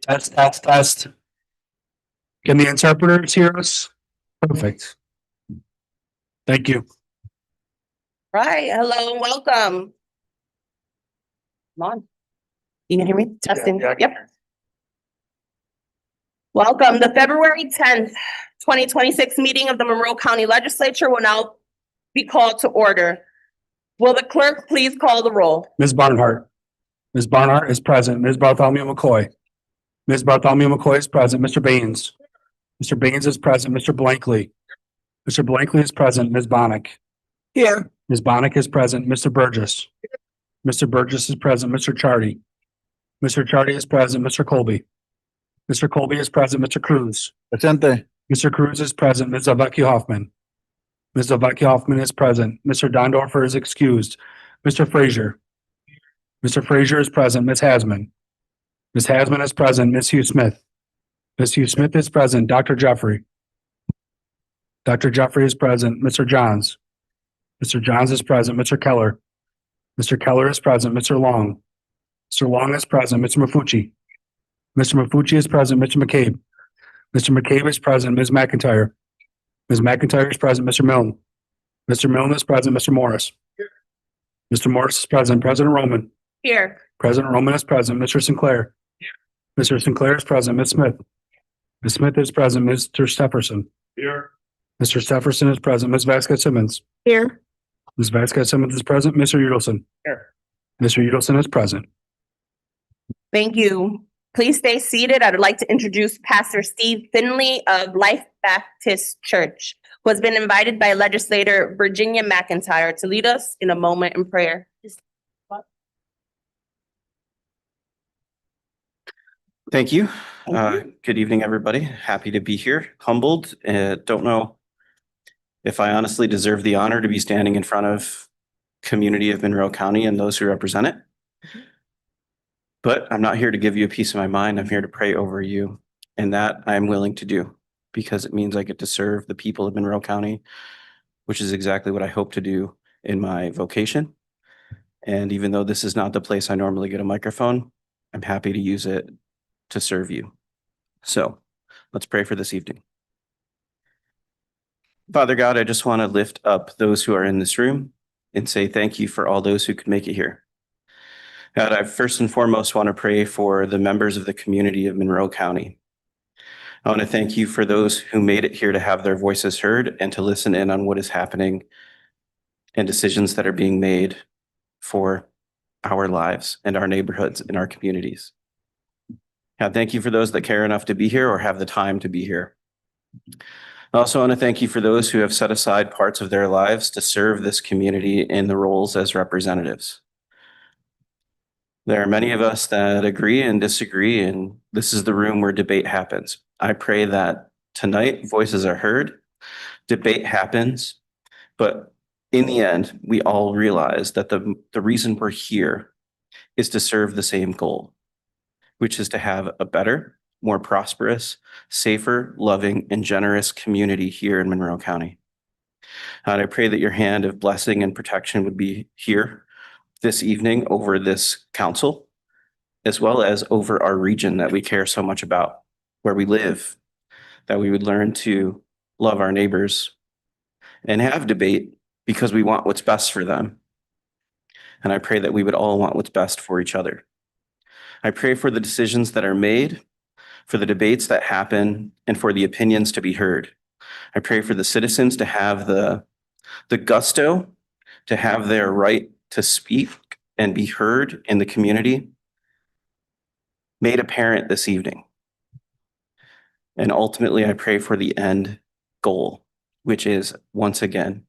Test, test, test. Can the interpreters hear us? Perfect. Thank you. Right. Hello and welcome. Come on. You can hear me? Testing. Yeah, Yep. Welcome. The February 10th, 2026 meeting of the Monroe County Legislature will now be called to order. Will the clerk please call the roll? Ms. Barnhart. Ms. Barnhart is present. Ms. Bartholomew McCoy. Ms. Bartholomew McCoy is present. Mr. Baines. Mr. Baines is present. Mr. Blankley. Mr. Blankley is present. Ms. Bonnick. Here. Ms. Bonnick is present. Mr. Burgess. Mr. Burgess is present. Mr. Chardy. Mr. Chardy is present. Mr. Colby. Mr. Colby is present. Mr. Cruz. Presente. Mr. Cruz is present. Ms. Zavecki Hoffman. Ms. Zavecki Hoffman is present. Mr. Dondorfer is excused. Mr. Frazier. Mr. Frazier is present. Ms. Hasman. Ms. Hasman is present. Ms. Hugh Smith. Ms. Hugh Smith is present. Dr. Jeffrey. Dr. Jeffrey is present. Mr. Johns. Mr. Johns is present. Mr. Keller. Mr. Keller is present. Mr. Long. Mr. Long is present. Mr. Mafucci. Mr. Mafucci is present. Mr. McCabe. Mr. McCabe is present. Ms. McIntyre. Ms. McIntyre is present. Mr. Milne. Mr. Milne is present. Mr. Morris. Mr. Morris is present. President Roman. Here. President Roman is present. Mr. Sinclair. Mr. Sinclair is present. Ms. Smith. Ms. Smith is present. Mr. Stefferson. Here. Mr. Stefferson is present. Ms. Vasquez Simmons. Here. Ms. Vasquez Simmons is present. Mr. Udelson. Here. Mr. Udelson is present. Thank you. Please stay seated. I would like to introduce Pastor Steve Finley of Life Baptist Church, who has been invited by legislator Virginia McIntyre to lead us in a moment in prayer. Thank you. Good evening, everybody. Happy to be here. Humbled. Don't know if I honestly deserve the honor to be standing in front of community of Monroe County and those who represent it. But I'm not here to give you a piece of my mind. I'm here to pray over you. And that I'm willing to do because it means I get to serve the people of Monroe County, which is exactly what I hope to do in my vocation. And even though this is not the place I normally get a microphone, I'm happy to use it to serve you. So let's pray for this evening. Father God, I just want to lift up those who are in this room and say thank you for all those who could make it here. God, I first and foremost want to pray for the members of the community of Monroe County. I want to thank you for those who made it here to have their voices heard and to listen in on what is happening and decisions that are being made for our lives and our neighborhoods and our communities. God, thank you for those that care enough to be here or have the time to be here. I also want to thank you for those who have set aside parts of their lives to serve this community in the roles as representatives. There are many of us that agree and disagree, and this is the room where debate happens. I pray that tonight voices are heard, debate happens, but in the end, we all realize that the reason we're here is to serve the same goal, which is to have a better, more prosperous, safer, loving, and generous community here in Monroe County. And I pray that your hand of blessing and protection would be here this evening over this council, as well as over our region that we care so much about, where we live, that we would learn to love our neighbors and have debate because we want what's best for them. And I pray that we would all want what's best for each other. I pray for the decisions that are made, for the debates that happen, and for the opinions to be heard. I pray for the citizens to have the gusto to have their right to speak and be heard in the community made apparent this evening. And ultimately, I pray for the end goal, which is, once again,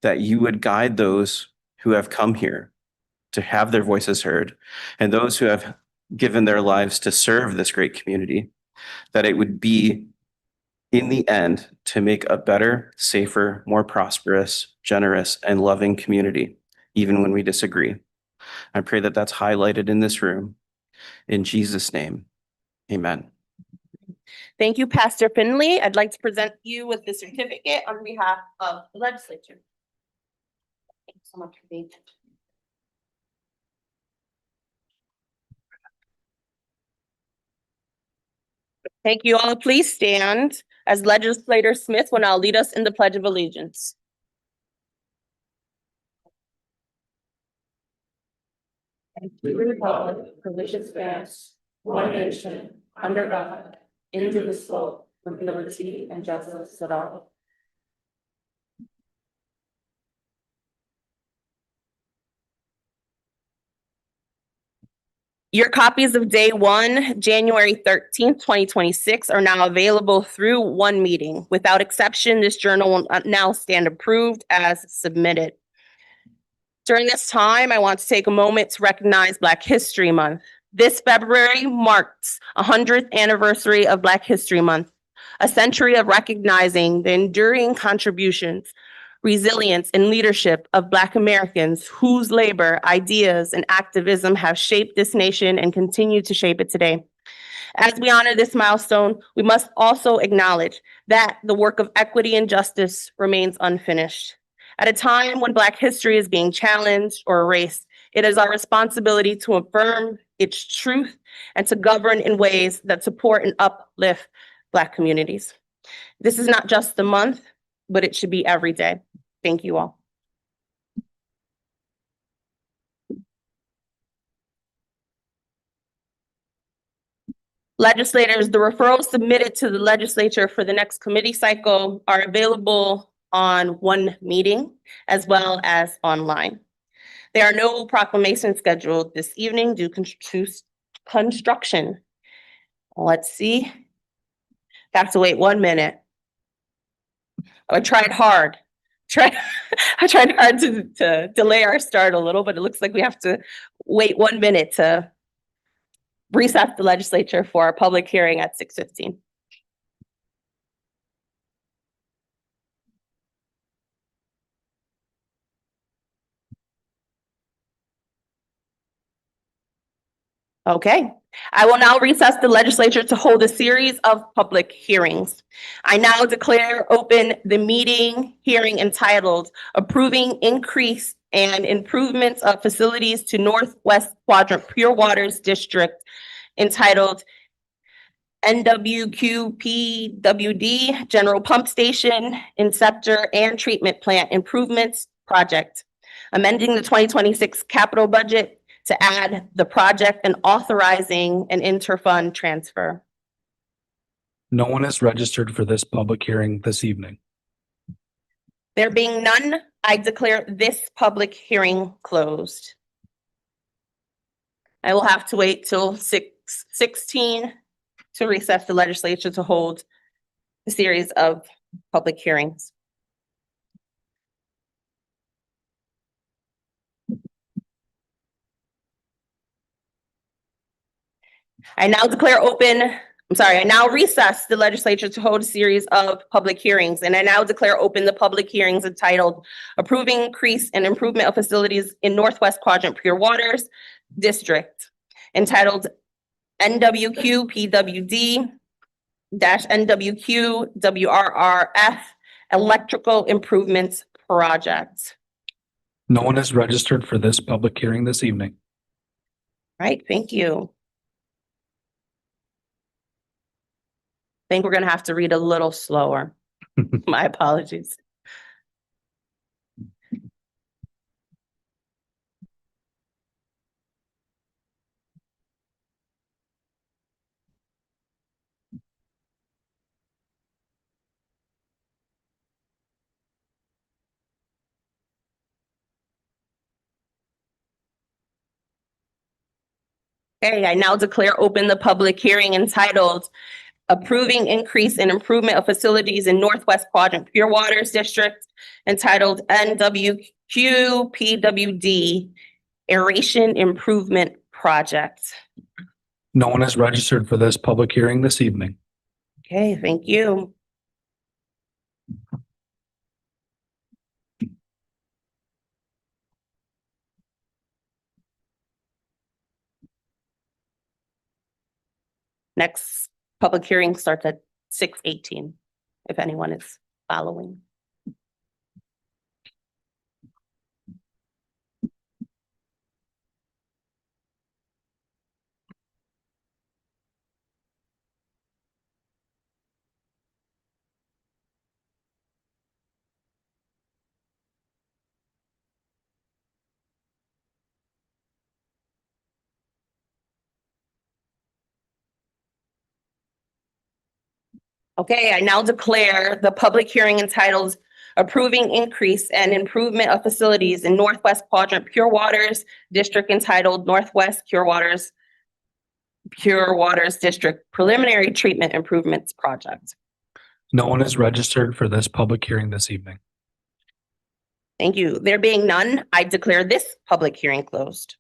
that you would guide those who have come here to have their voices heard, and those who have given their lives to serve this great community, that it would be, in the end, to make a better, safer, more prosperous, generous, and loving community, even when we disagree. I pray that that's highlighted in this room. In Jesus' name, amen. Thank you, Pastor Finley. I'd like to present you with the certificate on behalf of the legislature. Thank you so much for being here. Thank you all. Please stand as Legislator Smith will now lead us in the Pledge of Allegiance. And to the republic for which it stands, one nation, under God, indivisible, with liberty and justice for all. Your copies of Day 1, January 13th, 2026 are now available through One Meeting. Without exception, this journal will now stand approved as submitted. During this time, I want to take a moment to recognize Black History Month. This February marks 100th anniversary of Black History Month, a century of recognizing the enduring contributions, resilience, and leadership of Black Americans whose labor, ideas, and activism have shaped this nation and continue to shape it today. As we honor this milestone, we must also acknowledge that the work of equity and justice remains unfinished. At a time when Black history is being challenged or erased, it is our responsibility to affirm its truth and to govern in ways that support and uplift Black communities. This is not just the month, but it should be every day. Thank you all. Legislators, the referrals submitted to the legislature for the next committee cycle are available on One Meeting as well as online. There are no proclamations scheduled this evening due to construction. Let's see. Have to wait 1 minute. I tried hard. I tried hard to delay our start a little, but it looks like we have to wait 1 minute to recess the legislature for our public hearing at 6:15. Okay, I will now recess the legislature to hold a series of public hearings. I now declare open the meeting hearing entitled Approving Increase and Improvements of Facilities to Northwest Quadrant Pure Waters District entitled NWQPWD General Pump Station, Inceptor, and Treatment Plant Improvements Project, amending the 2026 capital budget to add the project and authorizing an interfund transfer. No one is registered for this public hearing this evening. There being none, I declare this public hearing closed. I will have to wait till 6:16 to recess the legislature to hold a series of public hearings. I now recess the legislature to hold a series of public hearings, and I now declare open the public hearings entitled Approving Increase and Improvement of Facilities in Northwest Quadrant Pure Waters District, entitled NWQPWD NWQ WRRF Electrical Improvements Project. No one is registered for this public hearing this evening. Right, thank you. I think we're gonna have to read a little slower. My apologies. Okay, I now declare open the public hearing entitled Approving Increase and Improvement of Facilities in Northwest Quadrant Pure Waters District, entitled NWQPWD Aeration Improvement Project. No one is registered for this public hearing this evening. Okay, thank you. Next public hearing starts at 6:18, if anyone is following. Okay, I now declare the public hearing entitled Approving Increase and Improvement of Facilities in Northwest Quadrant Pure Waters District entitled Northwest Pure Waters District Preliminary Treatment Improvements Project. No one is registered for this public hearing this evening. Thank you. There being none, I declare this public hearing closed.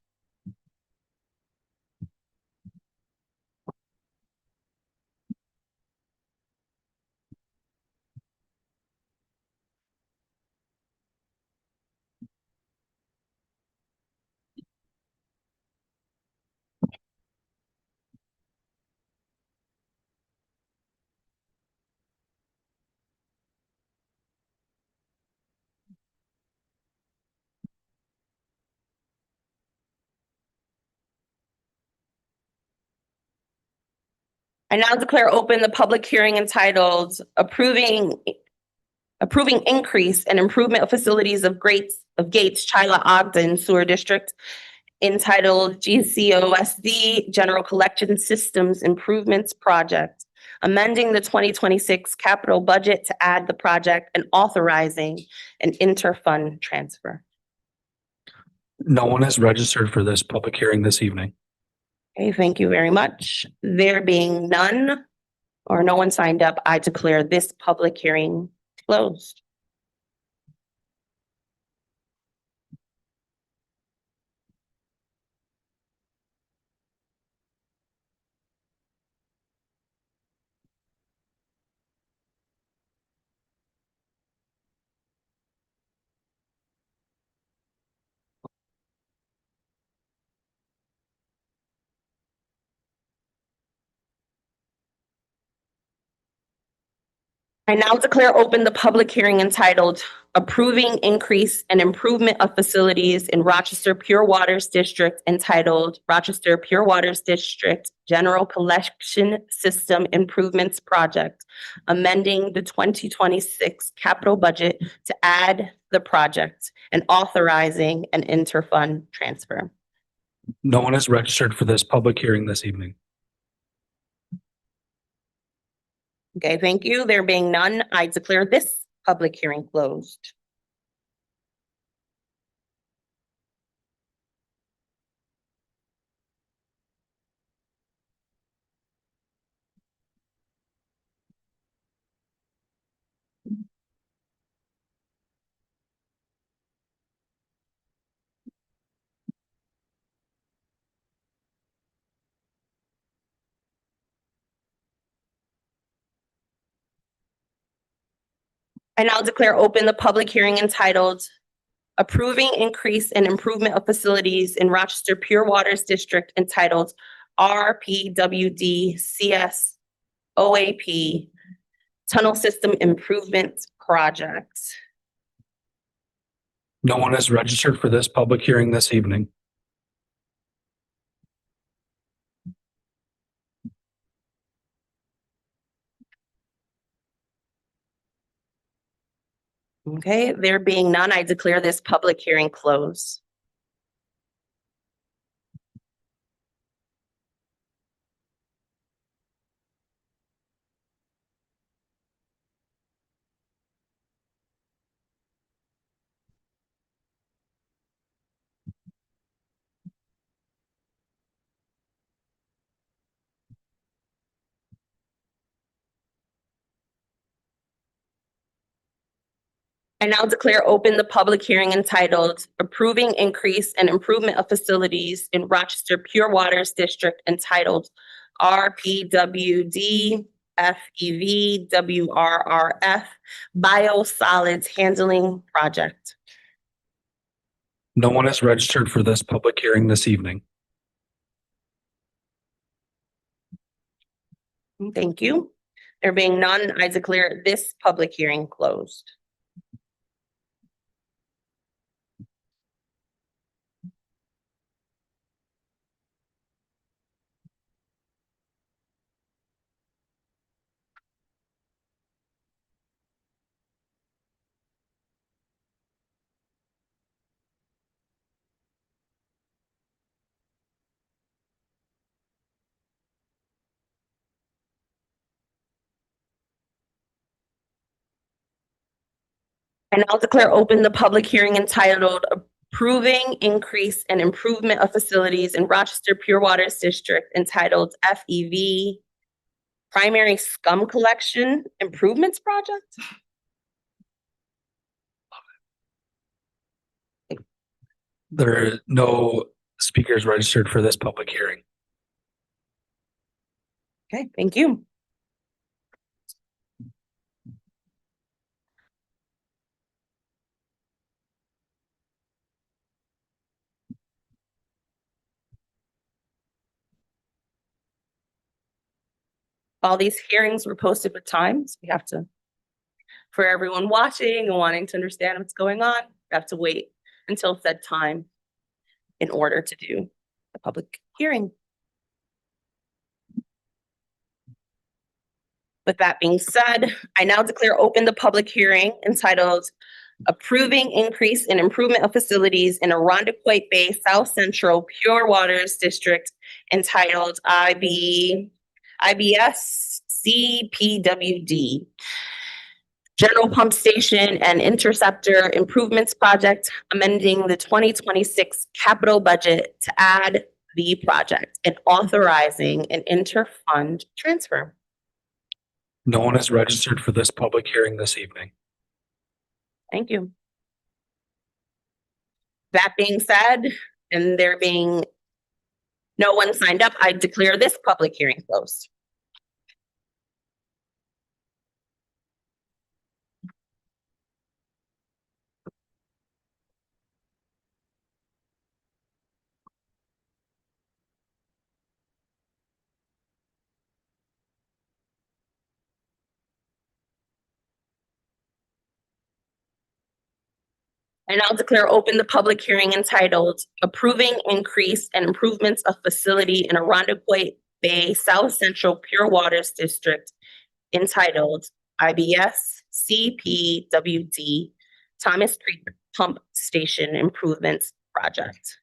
I now declare open the public hearing entitled Approving Increase and Improvement of Facilities of Gates, Chila Ogden Sewer District entitled GCOSD General Collection Systems Improvements Project, amending the 2026 capital budget to add the project and authorizing an interfund transfer. No one is registered for this public hearing this evening. Okay, thank you very much. There being none or no one signed up, I declare this public hearing closed. I now declare open the public hearing entitled Approving Increase and Improvement of Facilities in Rochester Pure Waters District entitled Rochester Pure Waters District General Collection System Improvements Project, amending the 2026 capital budget to add the project and authorizing an interfund transfer. No one is registered for this public hearing this evening. Okay, thank you. There being none, I declare this public hearing closed. I now declare open the public hearing entitled Approving Increase and Improvement of Facilities in Rochester Pure Waters District entitled RPWD CS OAP Tunnel System Improvement Project. No one is registered for this public hearing this evening. Okay, there being none, I declare this public hearing closed. I now declare open the public hearing entitled Approving Increase and Improvement of Facilities in Rochester Pure Waters District entitled RPWD FEV WRRF Biosolids Handling Project. No one is registered for this public hearing this evening. Thank you. There being none, I declare this public hearing closed. I now declare open the public hearing entitled Approving Increase and Improvement of Facilities in Rochester Pure Waters District entitled FEV Primary Scum Collection Improvements Project. There are no speakers registered for this public hearing. Okay, thank you. All these hearings were posted with times. We have to, for everyone watching and wanting to understand what's going on, we have to wait until said time in order to do the public hearing. With that being said, I now declare open the public hearing entitled Approving Increase and Improvement of Facilities in Irondequoit Bay South Central Pure Waters District entitled IBS CPWD General Pump Station and Interceptor Improvements Project, amending the 2026 capital budget to add the project and authorizing an inter-fund transfer. No one is registered for this public hearing this evening. Thank you. That being said, and there being no one signed up, I declare this public hearing closed. I now declare open the public hearing entitled Approving Increase and Improvements of Facility in Irondequoit Bay South Central Pure Waters District entitled IBS CPWD Thomas Creek Pump Station Improvements Project.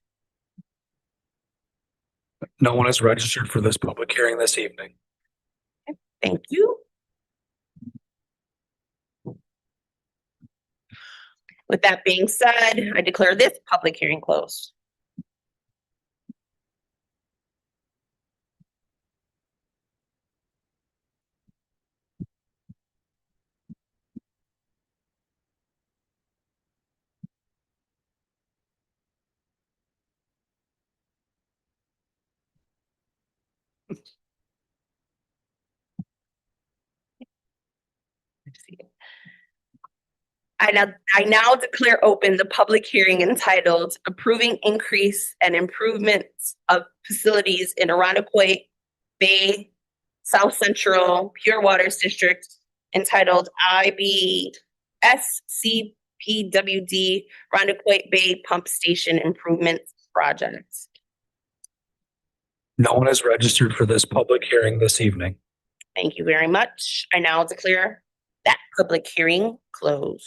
No one is registered for this public hearing this evening. Thank you. With that being said, I declare this public hearing closed. I now declare open the public hearing entitled Approving Increase and Improvements of Facilities in Irondequoit Bay South Central Pure Waters District entitled IBSCPWD Irondequoit Bay Pump Station Improvements Project. No one is registered for this public hearing this evening. Thank you very much. I now declare that public hearing closed.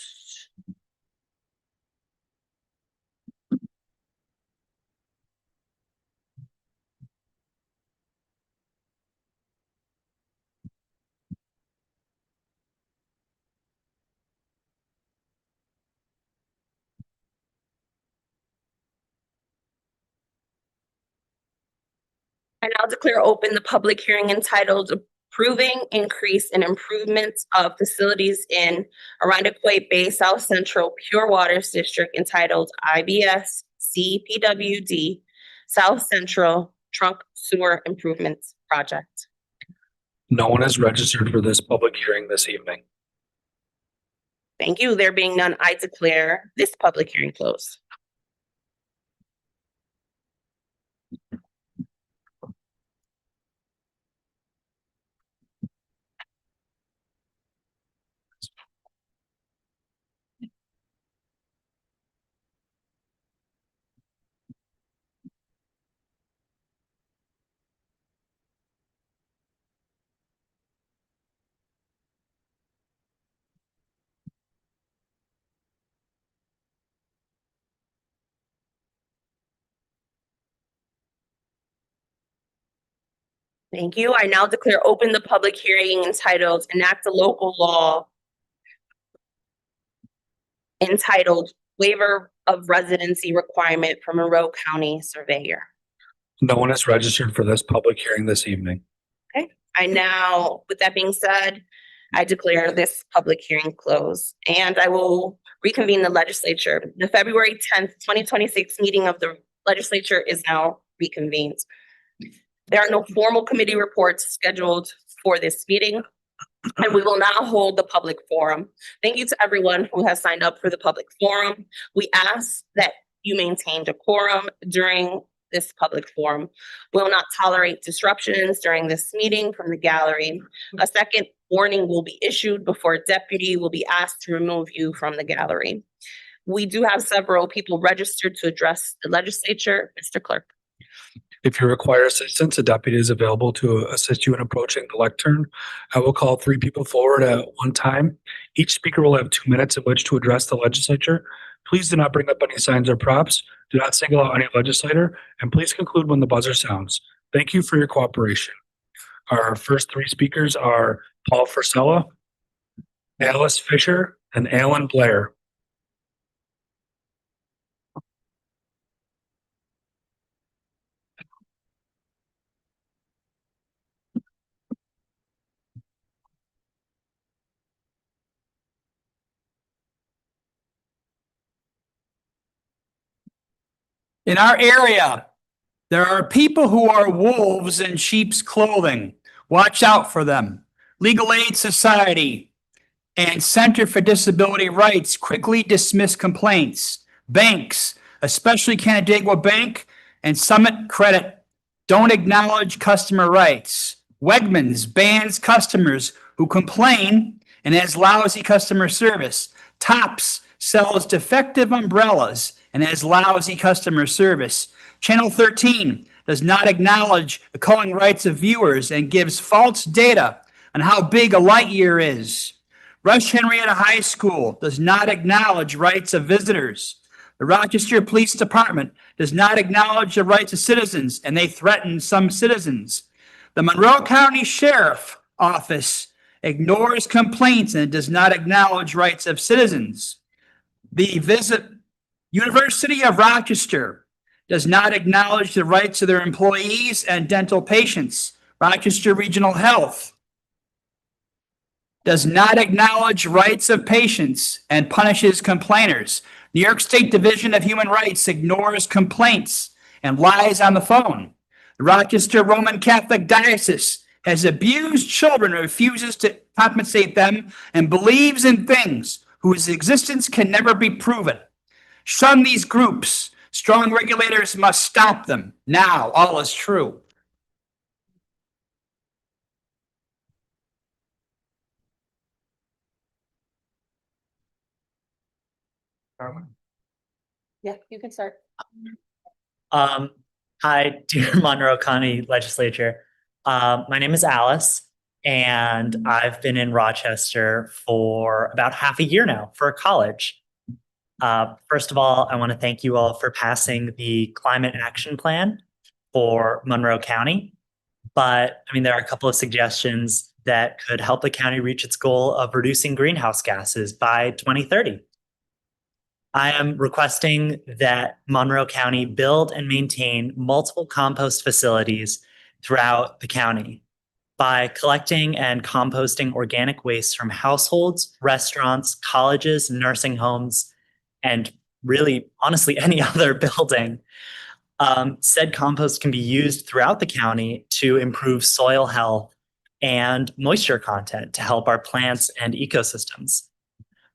I now declare open the public hearing entitled Approving Increase and Improvements of Facilities in Irondequoit Bay South Central Pure Waters District entitled IBS CPWD South Central Trunk Sewer Improvements Project. No one is registered for this public hearing this evening. Thank you. There being none, I declare this public hearing closed. Thank you. I now declare open the public hearing entitled Enact a Local Law entitled Waiver of Residency Requirement for Monroe County Surveyor. No one is registered for this public hearing this evening. With that being said, I declare this public hearing closed, and I will reconvene the legislature. The February 10th, 2026 meeting of the legislature is now reconvened. There are no formal committee reports scheduled for this meeting, and we will now hold the public forum. Thank you to everyone who has signed up for the public forum. We ask that you maintain decorum during this public forum. We will not tolerate disruptions during this meeting from the gallery. A second warning will be issued before a deputy will be asked to remove you from the gallery. We do have several people registered to address the legislature. Mr. Clerk. If you require assistance, a deputy is available to assist you in approaching the lectern. I will call 3 people forward at one time. Each speaker will have 2 minutes in which to address the legislature. Please do not bring up any signs or props. Do not single out any legislator, and please conclude when the buzzer sounds. Thank you for your cooperation. Our first 3 speakers are Paul Frisella, Alice Fisher, and Alan Blair. In our area, there are people who are wolves in sheep's clothing. Watch out for them. Legal Aid Society and Center for Disability Rights quickly dismiss complaints. Banks, especially Canandaigua Bank and Summit Credit, don't acknowledge customer rights. Wegmans bans customers who complain and has lousy customer service. Tops sells defective umbrellas and has lousy customer service. Channel 13 does not acknowledge the calling rights of viewers and gives false data on how big a light year is. Rush Henrietta High School does not acknowledge rights of visitors. The Rochester Police Department does not acknowledge the rights of citizens, and they threaten some citizens. The Monroe County Sheriff Office ignores complaints and does not acknowledge rights of citizens. The University of Rochester does not acknowledge the rights of their employees and dental patients. Rochester Regional Health does not acknowledge rights of patients and punishes complainers. New York State Division of Human Rights ignores complaints and lies on the phone. The Rochester Roman Catholic Diocese has abused children and refuses to compensate them and believes in things whose existence can never be proven. Shun these groups. Strong regulators must stop them. Now, all is true. Yeah, you can start. Hi, dear Monroe County Legislature. My name is Alice, and I've been in Rochester for about half a year now for college. First of all, I want to thank you all for passing the Climate Action Plan for Monroe County. But I mean, there are a couple of suggestions that could help the county reach its goal of reducing greenhouse gases by 2030. I am requesting that Monroe County build and maintain multiple compost facilities throughout the county by collecting and composting organic waste from households, restaurants, colleges, nursing homes, and really, honestly, any other building. Said compost can be used throughout the county to improve soil health and moisture content to help our plants and ecosystems.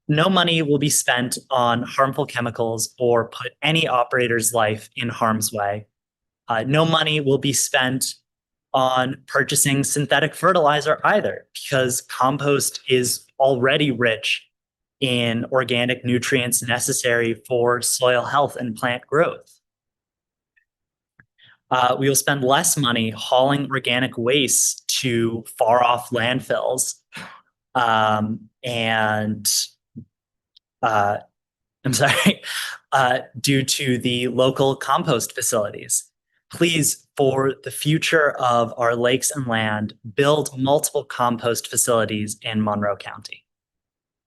No money will be spent on harmful chemicals or put any operator's life in harm's way. No money will be spent on purchasing synthetic fertilizer either, because compost is already rich in organic nutrients necessary for soil health and plant growth. We will spend less money hauling organic waste to far-off landfills due to the local compost facilities. Please, for the future of our lakes and land, build multiple compost facilities in Monroe County.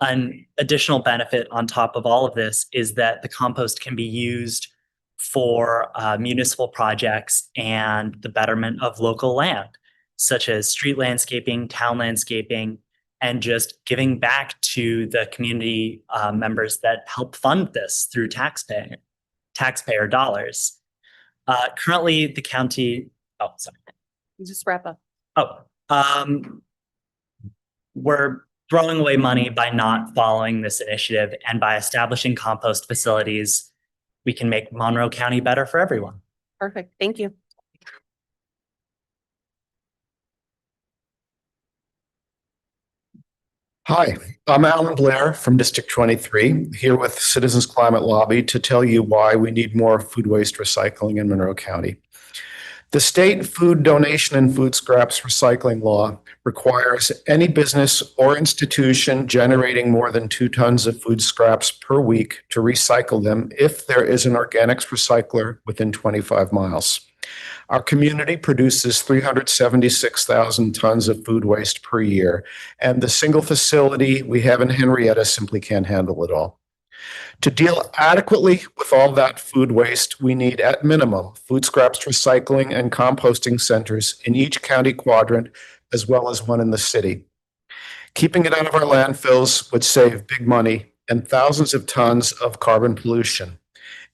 An additional benefit on top of all of this is that the compost can be used for municipal projects and the betterment of local land, such as street landscaping, town landscaping, and just giving back to the community members that help fund this through taxpayer dollars. Currently, the county, oh, sorry. Just wrap up. We're throwing away money by not following this initiative, and by establishing compost facilities, we can make Monroe County better for everyone. Perfect. Thank you. Hi, I'm Alan Blair from District 23, here with Citizens Climate Lobby to tell you why we need more food waste recycling in Monroe County. The state food donation and food scraps recycling law requires any business or institution generating more than 2 tons of food scraps per week to recycle them if there is an organics recycler within 25 miles. Our community produces 376,000 tons of food waste per year, and the single facility we have in Henrietta simply can't handle it all. To deal adequately with all that food waste, we need, at minimum, food scraps recycling and composting centers in each county quadrant, as well as one in the city. Keeping it out of our landfills would save big money and thousands of tons of carbon pollution.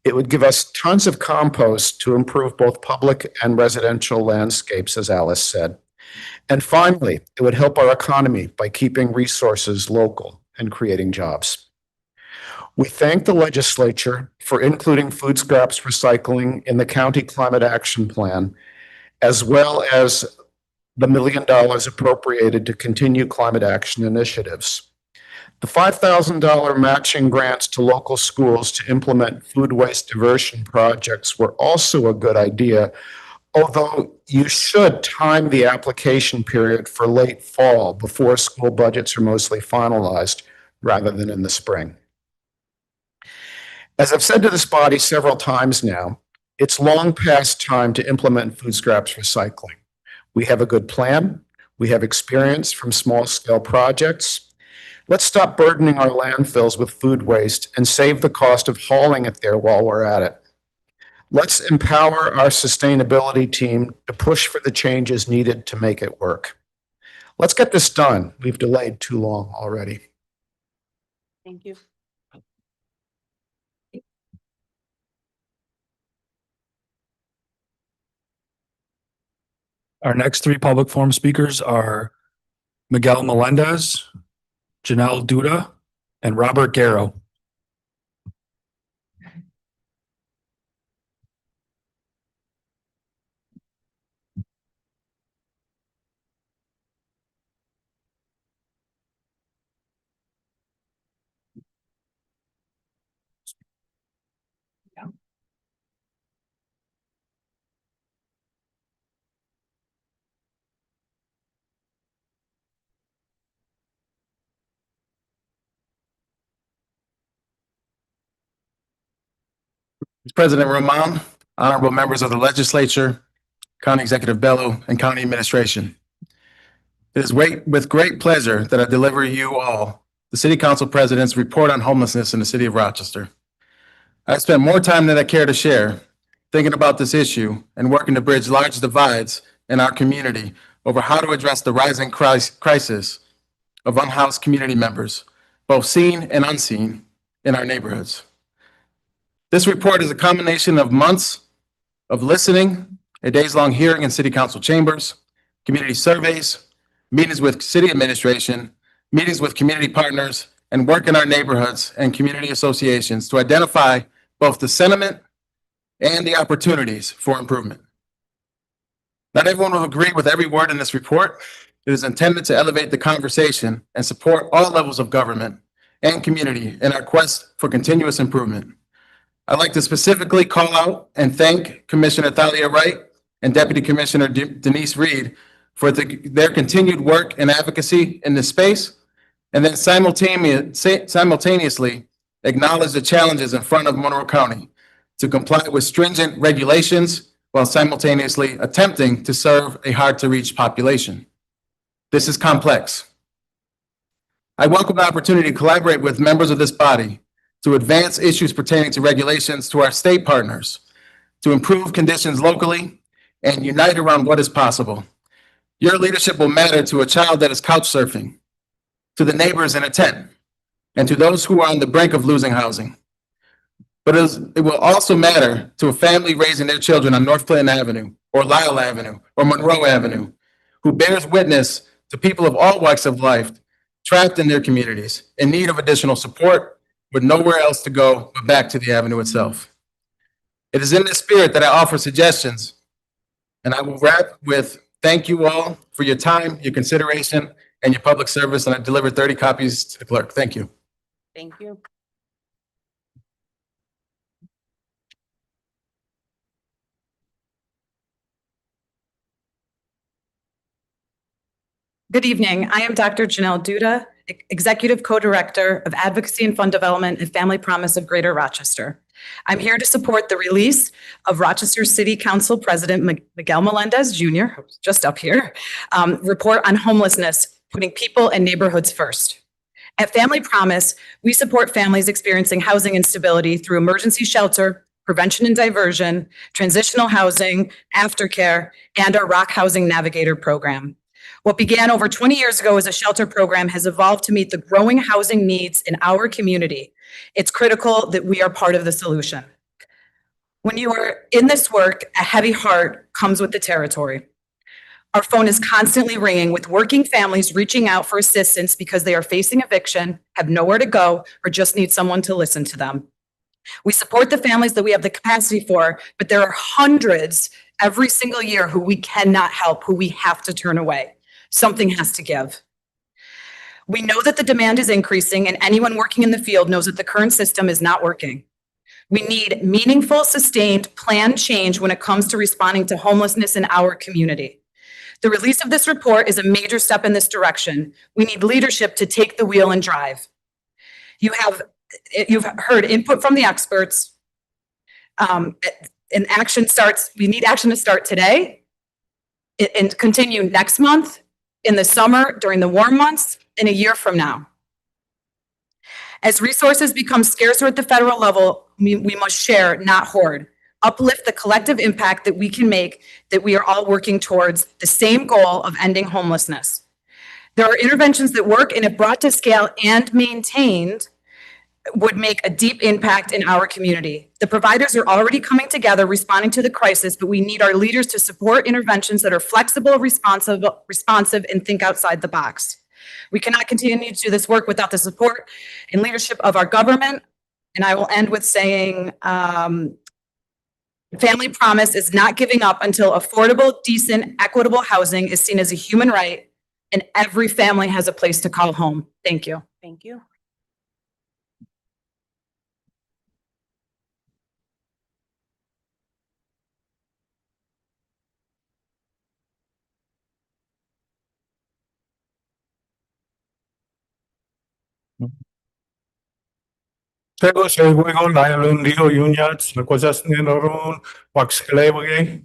It would give us tons of compost to improve both public and residential landscapes, as Alice said. And finally, it would help our economy by keeping resources local and creating jobs. We thank the legislature for including food scraps recycling in the county climate action plan, as well as the $1 million appropriated to continue climate action initiatives. The $5,000 matching grants to local schools to implement food waste diversion projects were also a good idea, although you should time the application period for late fall before school budgets are mostly finalized, rather than in the spring. As I've said to this body several times now, it's long past time to implement food scraps recycling. We have a good plan. We have experience from small-scale projects. Let's stop burdening our landfills with food waste and save the cost of hauling it there while we're at it. Let's empower our sustainability team to push for the changes needed to make it work. Let's get this done. We've delayed too long already. Thank you. Our next 3 public forum speakers are Miguel Melendez, Janelle Duda, and Robert Garrow. President Roman, honorable members of the legislature, County Executive Bello, and County Administration. It is with great pleasure that I deliver you all the City Council President's report on homelessness in the city of Rochester. I've spent more time than I care to share thinking about this issue and working to bridge large divides in our community over how to address the rising crisis of unhoused community members, both seen and unseen, in our neighborhoods. This report is a combination of months of listening, a days-long hearing in city council chambers, community surveys, meetings with city administration, meetings with community partners, and work in our neighborhoods and community associations to identify both the sentiment and the opportunities for improvement. Not everyone will agree with every word in this report. It is intended to elevate the conversation and support all levels of government and community in our quest for continuous improvement. I'd like to specifically call out and thank Commissioner Thalia Wright and Deputy Commissioner Denise Reed for their continued work and advocacy in this space, and then simultaneously acknowledge the challenges in front of Monroe County to comply with stringent regulations while simultaneously attempting to serve a hard-to-reach population. This is complex. I welcome the opportunity to collaborate with members of this body to advance issues pertaining to regulations to our state partners, to improve conditions locally, and unite around what is possible. Your leadership will matter to a child that is couch surfing, to the neighbors in a tent, and to those who are on the brink of losing housing. But it will also matter to a family raising their children on North Clinton Avenue, or Lyle Avenue, or Monroe Avenue, who bears witness to people of all walks of life trapped in their communities, in need of additional support, with nowhere else to go but back to the avenue itself. It is in this spirit that I offer suggestions, and I will wrap with thank you all for your time, your consideration, and your public service, and I delivered 30 copies to the clerk. Thank you. Thank you. Good evening. I am Dr. Janelle Duda, Executive Co-Director of Advocacy and Fund Development and Family Promise of Greater Rochester. I'm here to support the release of Rochester City Council President Miguel Melendez Jr., who's just up here, report on homelessness, putting people and neighborhoods first. At Family Promise, we support families experiencing housing instability through emergency shelter, prevention and diversion, transitional housing, aftercare, and our Rock Housing Navigator program. What began over 20 years ago as a shelter program has evolved to meet the growing housing needs in our community. It's critical that we are part of the solution. When you are in this work, a heavy heart comes with the territory. Our phone is constantly ringing with working families reaching out for assistance because they are facing eviction, have nowhere to go, or just need someone to listen to them. We support the families that we have the capacity for, but there are hundreds every single year who we cannot help, who we have to turn away. Something has to give. We know that the demand is increasing, and anyone working in the field knows that the current system is not working. We need meaningful, sustained, planned change when it comes to responding to homelessness in our community. The release of this report is a major step in this direction. We need leadership to take the wheel and drive. You've heard input from the experts. And action starts, we need action to start today and continue next month, in the summer, during the warm months, and a year from now. As resources become scarcer at the federal level, we must share, not hoard. Uplift the collective impact that we can make, that we are all working towards the same goal of ending homelessness. There are interventions that work, and if brought to scale and maintained, would make a deep impact in our community. The providers are already coming together, responding to the crisis, but we need our leaders to support interventions that are flexible, responsive, and think outside the box. We cannot continue to do this work without the support and leadership of our government. And I will end with saying, Family Promise is not giving up until affordable, decent, equitable housing is seen as a human right, and every family has a place to call home. Thank you. Thank you. Tego seguego Lionel Dio Unions, Nikozas Ninoron, Wax Kalewage.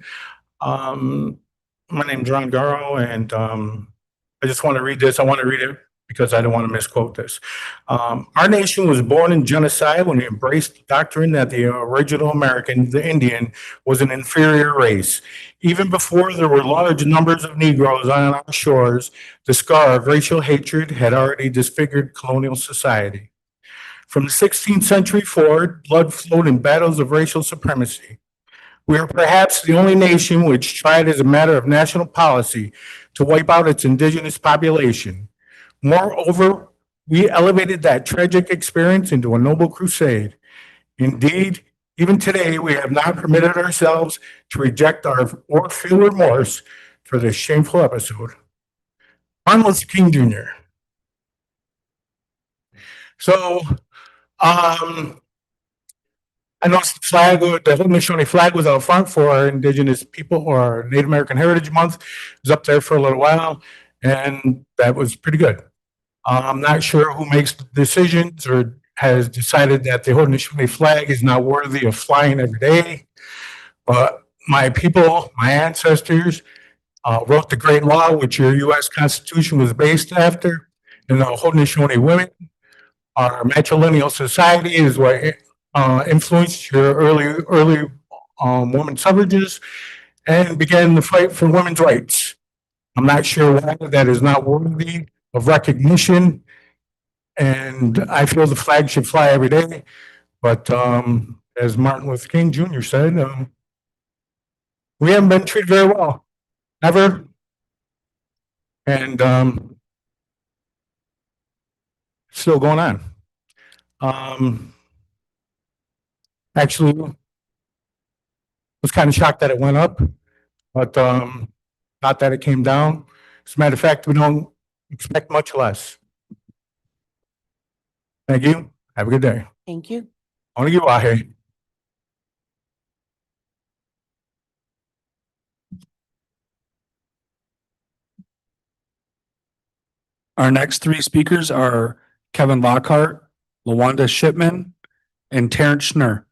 My name's Ron Garo, and I just want to read this. I want to read it because I don't want to misquote this. Our nation was born in genocide when we embraced the doctrine that the original American, the Indian, was an inferior race. Even before there were large numbers of Negroes on our shores, the scar of racial hatred had already disfigured colonial society. From the 16th century forward, blood flowed in battles of racial supremacy. We are perhaps the only nation which tried as a matter of national policy to wipe out its indigenous population. Moreover, we elevated that tragic experience into a noble crusade. Indeed, even today, we have not permitted ourselves to reject or feel remorse for this shameful episode. Martin Luther King Jr. So, I noticed the flag, the Haudenosaunee flag was out front for our Indigenous people, or our Native American Heritage Month. It was up there for a little while, and that was pretty good. I'm not sure who makes the decisions or has decided that the Haudenosaunee flag is not worthy of flying every day, but my people, my ancestors, wrote the great law, which your U.S. Constitution was based after, in the Haudenosaunee women. Our matrilineal society is what influenced your early women suffrages and began the fight for women's rights. I'm not sure why that is not worthy of recognition, and I feel the flag should fly every day. But as Martin Luther King Jr. said, we haven't been treated very well, ever. And still going on. Actually, was kind of shocked that it went up, but not that it came down. As a matter of fact, we don't expect much less. Thank you. Have a good day. Thank you. On you, Wahe. Our next three speakers are Kevin Lockhart, LaWanda Shipman, and Terrence Schnur.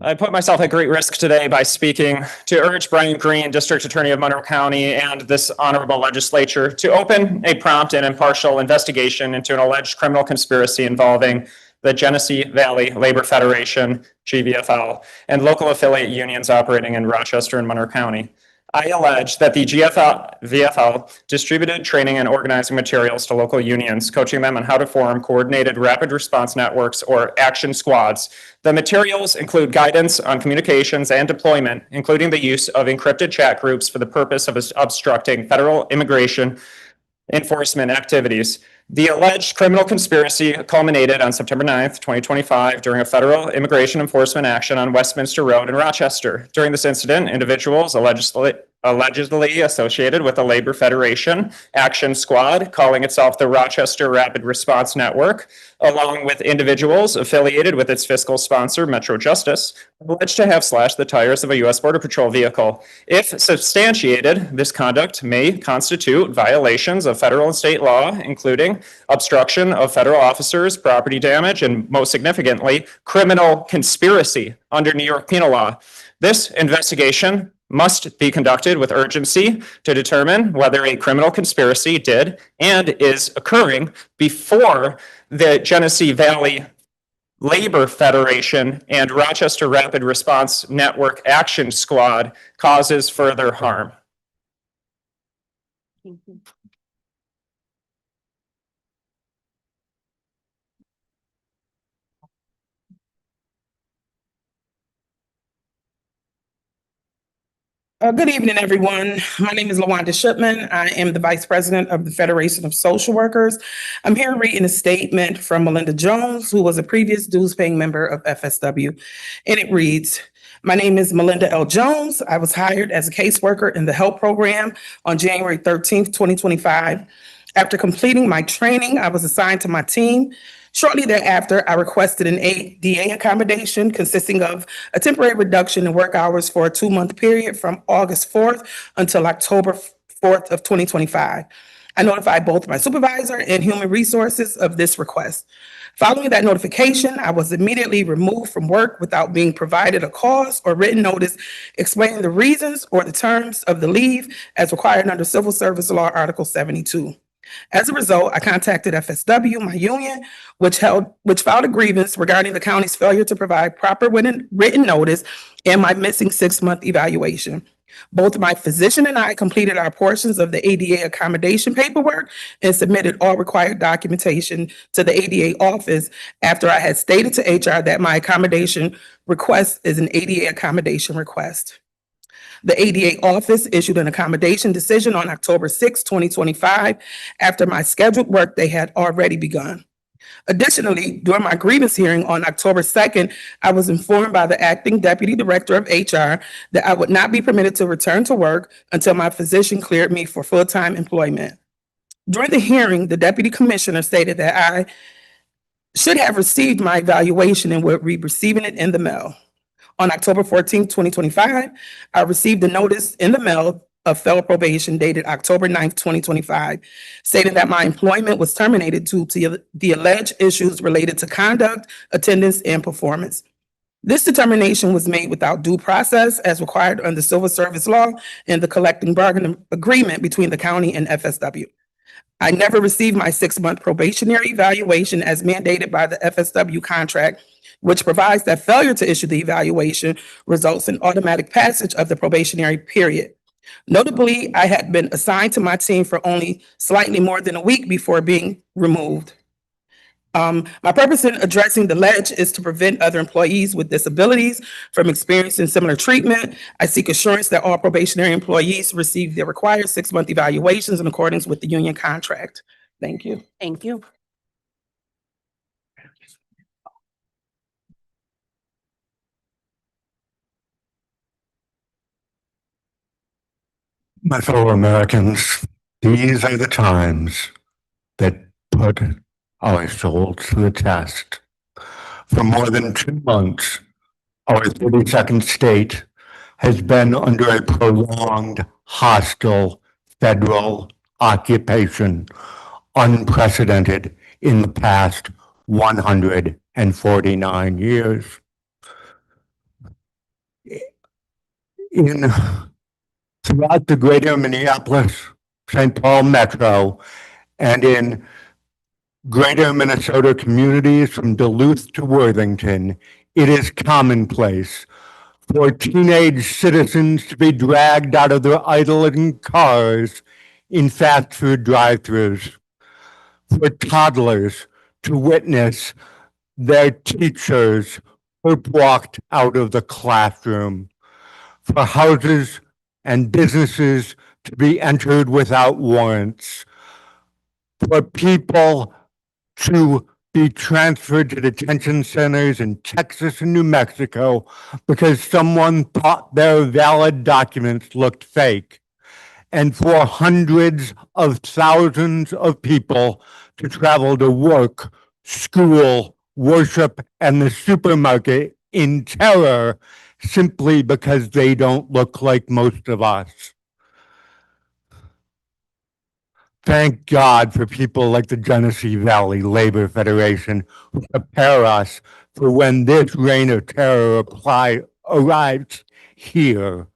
I put myself at great risk today by speaking to urge Brian Green, District Attorney of Monroe County, and this honorable legislature to open a prompt and impartial investigation into an alleged criminal conspiracy involving the Genesee Valley Labor Federation, GVFL, and local affiliate unions operating in Rochester and Monroe County. I allege that the VFL distributed training and organizing materials to local unions, coaching them on how to form coordinated rapid response networks or action squads. The materials include guidance on communications and deployment, including the use of encrypted chat groups for the purpose of obstructing federal immigration enforcement activities. The alleged criminal conspiracy culminated on September 9th, 2025, during a federal immigration enforcement action on Westminster Road in Rochester. During this incident, individuals allegedly associated with the Labor Federation Action Squad, calling itself the Rochester Rapid Response Network, along with individuals affiliated with its fiscal sponsor, Metro Justice, alleged to have slashed the tires of a U.S. Border Patrol vehicle. If substantiated, this conduct may constitute violations of federal and state law, including obstruction of federal officers, property damage, and most significantly, criminal conspiracy under New York penal law. This investigation must be conducted with urgency to determine whether a criminal conspiracy did and is occurring before the Genesee Valley Labor Federation and Rochester Rapid Response Network Action Squad causes further harm. Thank you. Good evening, everyone. My name is LaWanda Shipman. I am the Vice President of the Federation of Social Workers. I'm here reading a statement from Melinda Jones, who was a previous dues-paying member of FSW. And it reads, "My name is Melinda L. Jones. I was hired as a caseworker in the HELP program on January 13th, 2025. After completing my training, I was assigned to my team. Shortly thereafter, I requested an ADA accommodation consisting of a temporary reduction in work hours for a 2-month period from August 4th until October 4th of 2025. I notified both my supervisor and human resources of this request. Following that notification, I was immediately removed from work without being provided a cause or written notice explaining the reasons or the terms of the leave as required under Civil Service Law Article 72. As a result, I contacted FSW, my union, which filed a grievance regarding the county's failure to provide proper written notice and my missing 6-month evaluation. Both my physician and I completed our portions of the ADA accommodation paperwork and submitted all required documentation to the ADA office after I had stated to HR that my accommodation request is an ADA accommodation request. The ADA office issued an accommodation decision on October 6, 2025, after my scheduled workday had already begun. Additionally, during my grievance hearing on October 2nd, I was informed by the acting deputy director of HR that I would not be permitted to return to work until my physician cleared me for full-time employment. During the hearing, the deputy commissioner stated that I should have received my evaluation and would be receiving it in the mail. On October 14, 2025, I received a notice in the mail of failed probation dated October 9th, 2025, stating that my employment was terminated due to the alleged issues related to conduct, attendance, and performance. This determination was made without due process as required under civil service law and the collective bargaining agreement between the county and FSW. I never received my 6-month probationary evaluation as mandated by the FSW contract, which provides that failure to issue the evaluation results in automatic passage of the probationary period. Notably, I had been assigned to my team for only slightly more than a week before being removed. My purpose in addressing the ledge is to prevent other employees with disabilities from experiencing similar treatment. I seek assurance that all probationary employees receive their required 6-month evaluations in accordance with the union contract. Thank you. Thank you. My fellow Americans, these are the times that put our souls to the test. For more than 2 months, our 32nd state has been under a prolonged hostile federal occupation, unprecedented in the past 149 years. Throughout the greater Minneapolis, St. Paul metro, and in greater Minnesota communities from Duluth to Worthington, it is commonplace for teenage citizens to be dragged out of their idling cars in fast food drive-thrus, for toddlers to witness their teachers walked out of the classroom, for houses and businesses to be entered without warrants, for people to be transferred to detention centers in Texas and New Mexico because someone thought their valid documents looked fake, and for hundreds of thousands of people to travel to work, school, worship, and the supermarket in terror simply because they don't look like most of us. Thank God for people like the Genesee Valley Labor Federation who prepare us for when this reign of terror arrives here.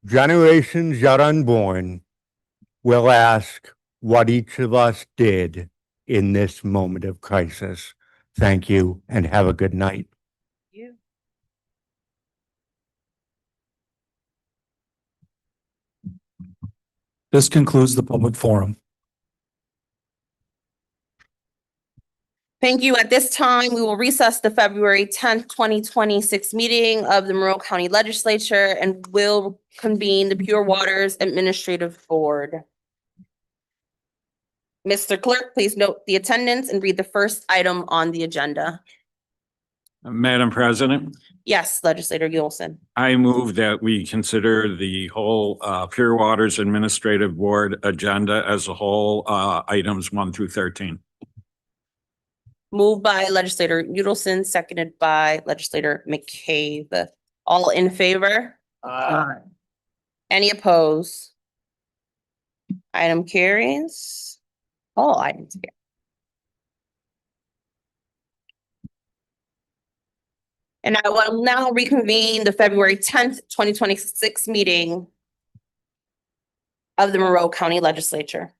Generations yet unborn will ask what each of us did in this moment of crisis. Thank you and have a good night. This concludes the public forum. Thank you. At this time, we will recess the February 10th, 2026 meeting of the Monroe County Legislature and will convene the Pure Waters Administrative Board. Mr. Clerk, please note the attendance and read the first item on the agenda. Madam President, Yes, Legislator Gilson. I move that we consider the whole Pure Waters Administrative Board agenda as a whole, items 1 through 13. Moved by Legislator Udelson, seconded by Legislator McCabe. All in favor? Aye. Any opposed? Item carries. All items carry. And I will now reconvene the February 10th, 2026 meeting of the Monroe County Legislature.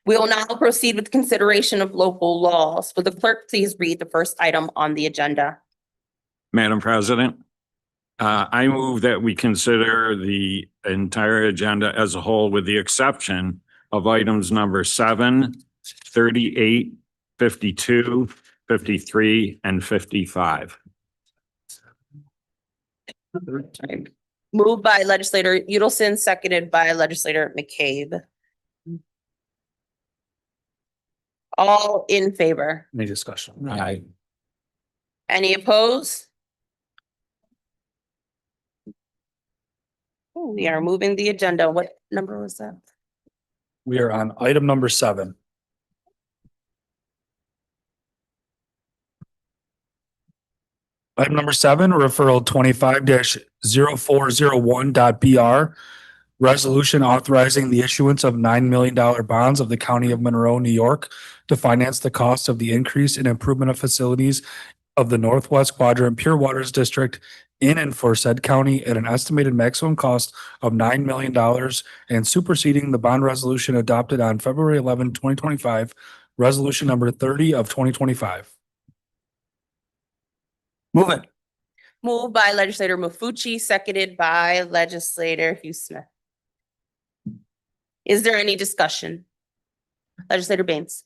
We will now proceed with consideration of local laws. Will the clerk please read the first item on the agenda? Madam President, I move that we consider the entire agenda as a whole with the exception of items number 7, 38, 52, 53, and 55. Moved by Legislator Udelson, seconded by Legislator McCabe. All in favor? Any discussion? Aye. Any opposed? We are moving the agenda. What number was that? We are on item number 7. Item number 7, referral 25-0401.BR. Resolution authorizing the issuance of $9 million bonds of the County of Monroe, New York to finance the cost of the increase and improvement of facilities of the Northwest Quadrant Pure Waters District in and for said county at an estimated maximum cost of $9 million and superseding the bond resolution adopted on February 11, 2025, resolution number 30 of 2025. Move it. Moved by legislator Mafucci, seconded by legislator Hugh Smith. Is there any discussion? Legislator Baines.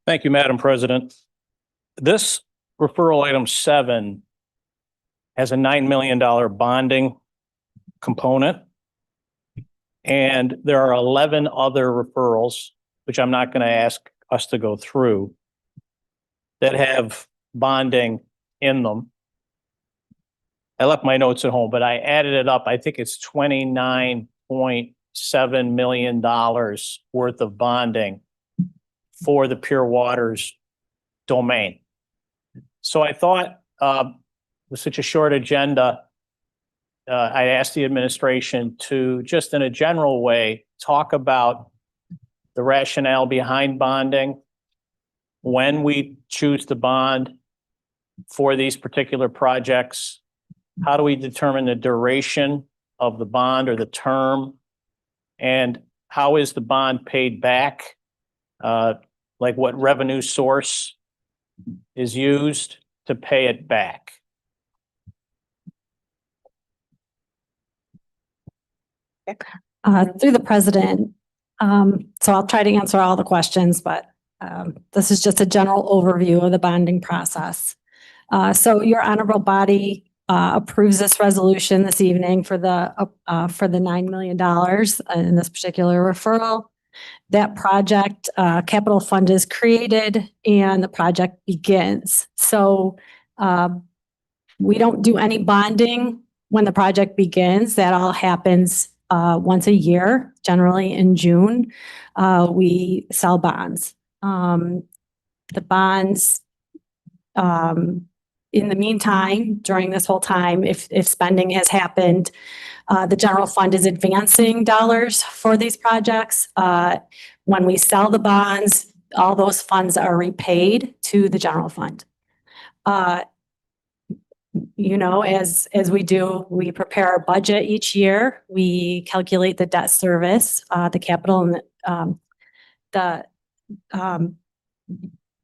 Thank you, Madam President. This referral item 7 has a $9 million bonding component. And there are 11 other referrals, which I'm not going to ask us to go through, that have bonding in them. I left my notes at home, but I added it up. I think it's $29.7 million worth of bonding for the Pure Waters domain. So I thought with such a short agenda, I asked the administration to just in a general way, talk about the rationale behind bonding, when we choose to bond for these particular projects, how do we determine the duration of the bond or the term, and how is the bond paid back? Like what revenue source is used to pay it back? Through the president. So I'll try to answer all the questions, but this is just a general overview of the bonding process. So your honorable body approves this resolution this evening for the $9 million in this particular referral. That project capital fund is created and the project begins. So we don't do any bonding when the project begins. That all happens once a year, generally in June. We sell bonds. The bonds, in the meantime, during this whole time, if spending has happened, the general fund is advancing dollars for these projects. When we sell the bonds, all those funds are repaid to the general fund. You know, as we do, we prepare our budget each year. We calculate the debt service, the capital, and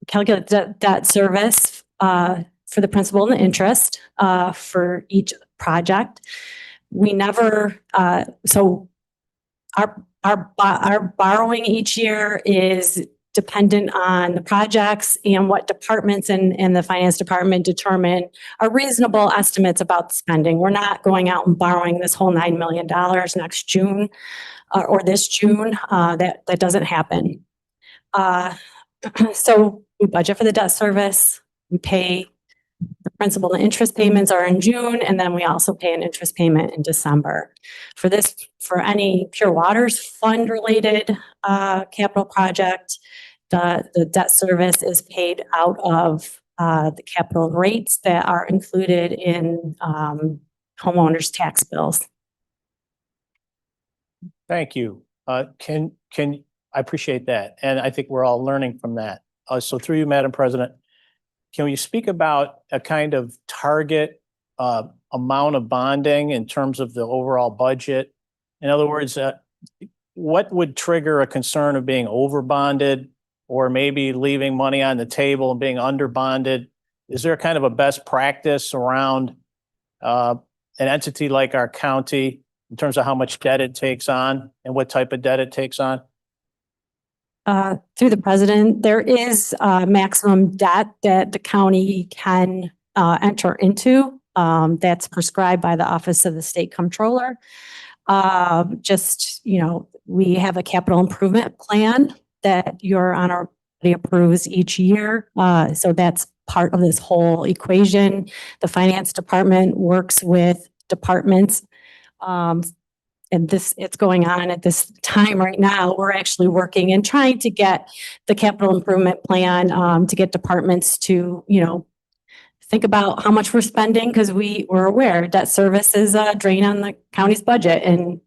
calculate the debt service for the principal and the interest for each project. We never, so our borrowing each year is dependent on the projects and what departments and the finance department determine are reasonable estimates about spending. We're not going out and borrowing this whole $9 million next June or this June. That doesn't happen. So we budget for the debt service. We pay the principal and interest payments are in June, and then we also pay an interest payment in December. For any Pure Waters fund related capital project, the debt service is paid out of the capital rates that are included in homeowners' tax bills. Thank you. I appreciate that. And I think we're all learning from that. So through you, Madam President, can you speak about a kind of target amount of bonding in terms of the overall budget? In other words, what would trigger a concern of being over bonded or maybe leaving money on the table and being under bonded? Is there kind of a best practice around an entity like our county in terms of how much debt it takes on and what type of debt it takes on? Through the president, there is maximum debt that the county can enter into. That's prescribed by the Office of the State Comptroller. We have a capital improvement plan that your honor approves each year. So that's part of this whole equation. The finance department works with departments. And it's going on at this time right now. We're actually working and trying to get the capital improvement plan to get departments to, think about how much we're spending because we're aware debt service is a drain on the county's budget, and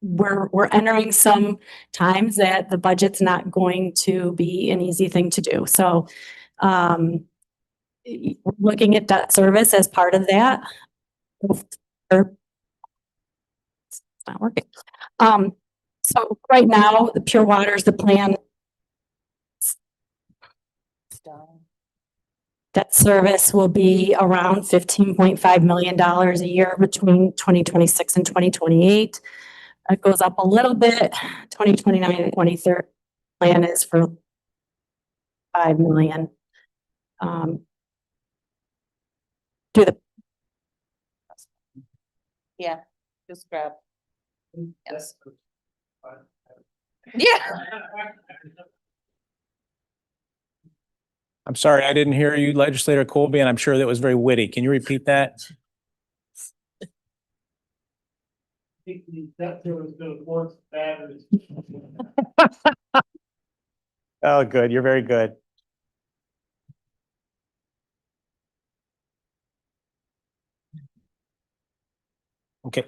we're entering some times that the budget's not going to be an easy thing to do. So looking at debt service as part of that. It's not working. So right now, the Pure Water's the plan. Debt service will be around $15.5 million a year between 2026 and 2028. It goes up a little bit. 2029 and 2030 plan is for $5 million. Yeah, just grab. Yes. Yeah. I'm sorry, I didn't hear you, Legislator Colby, and I'm sure that was very witty. Can you repeat that? Oh, good. You're very good. Okay,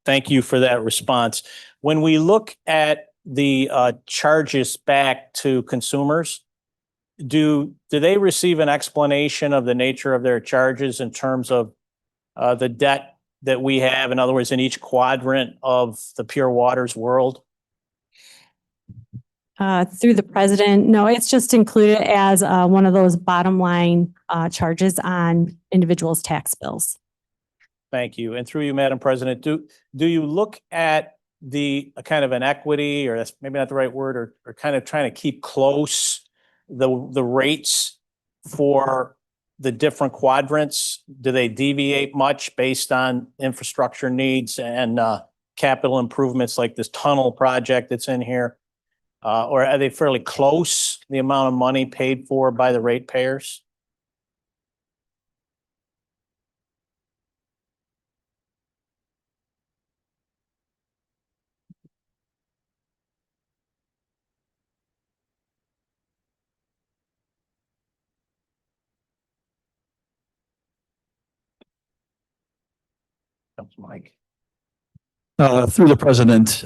thank you for that response. When we look at the charges back to consumers, do they receive an explanation of the nature of their charges in terms of the debt that we have, in other words, in each quadrant of the Pure Waters world? Through the president, no, it's just included as one of those bottom line charges on individuals' tax bills. Thank you. And through you, Madam President, do you look at the kind of an equity, or that's maybe not the right word, or kind of trying to keep close the rates for the different quadrants? Do they deviate much based on infrastructure needs and capital improvements like this tunnel project that's in here? Or are they fairly close, the amount of money paid for by the ratepayers? Mike. Through the president,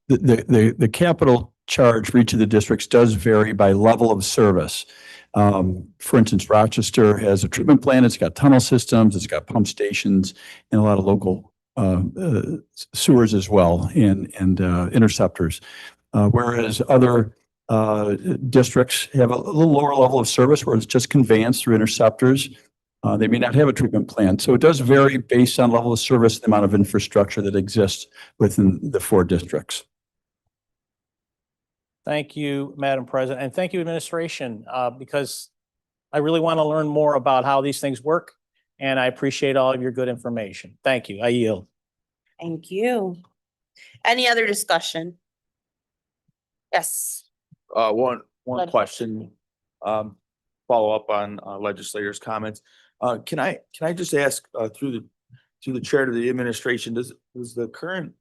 the capital charge for each of the districts does vary by level of service. For instance, Rochester has a treatment plant, it's got tunnel systems, it's got pump stations, and a lot of local sewers as well, and interceptors. Whereas other districts have a little lower level of service where it's just conveyance through interceptors. They may not have a treatment plant. So it does vary based on level of service, the amount of infrastructure that exists within the 4 districts. Thank you, Madam President, and thank you, administration, because I really want to learn more about how these things work, and I appreciate all of your good information. Thank you. I yield. Thank you. Any other discussion? Yes. One question, follow up on legislators' comments. Can I just ask through the chair to the administration, does the current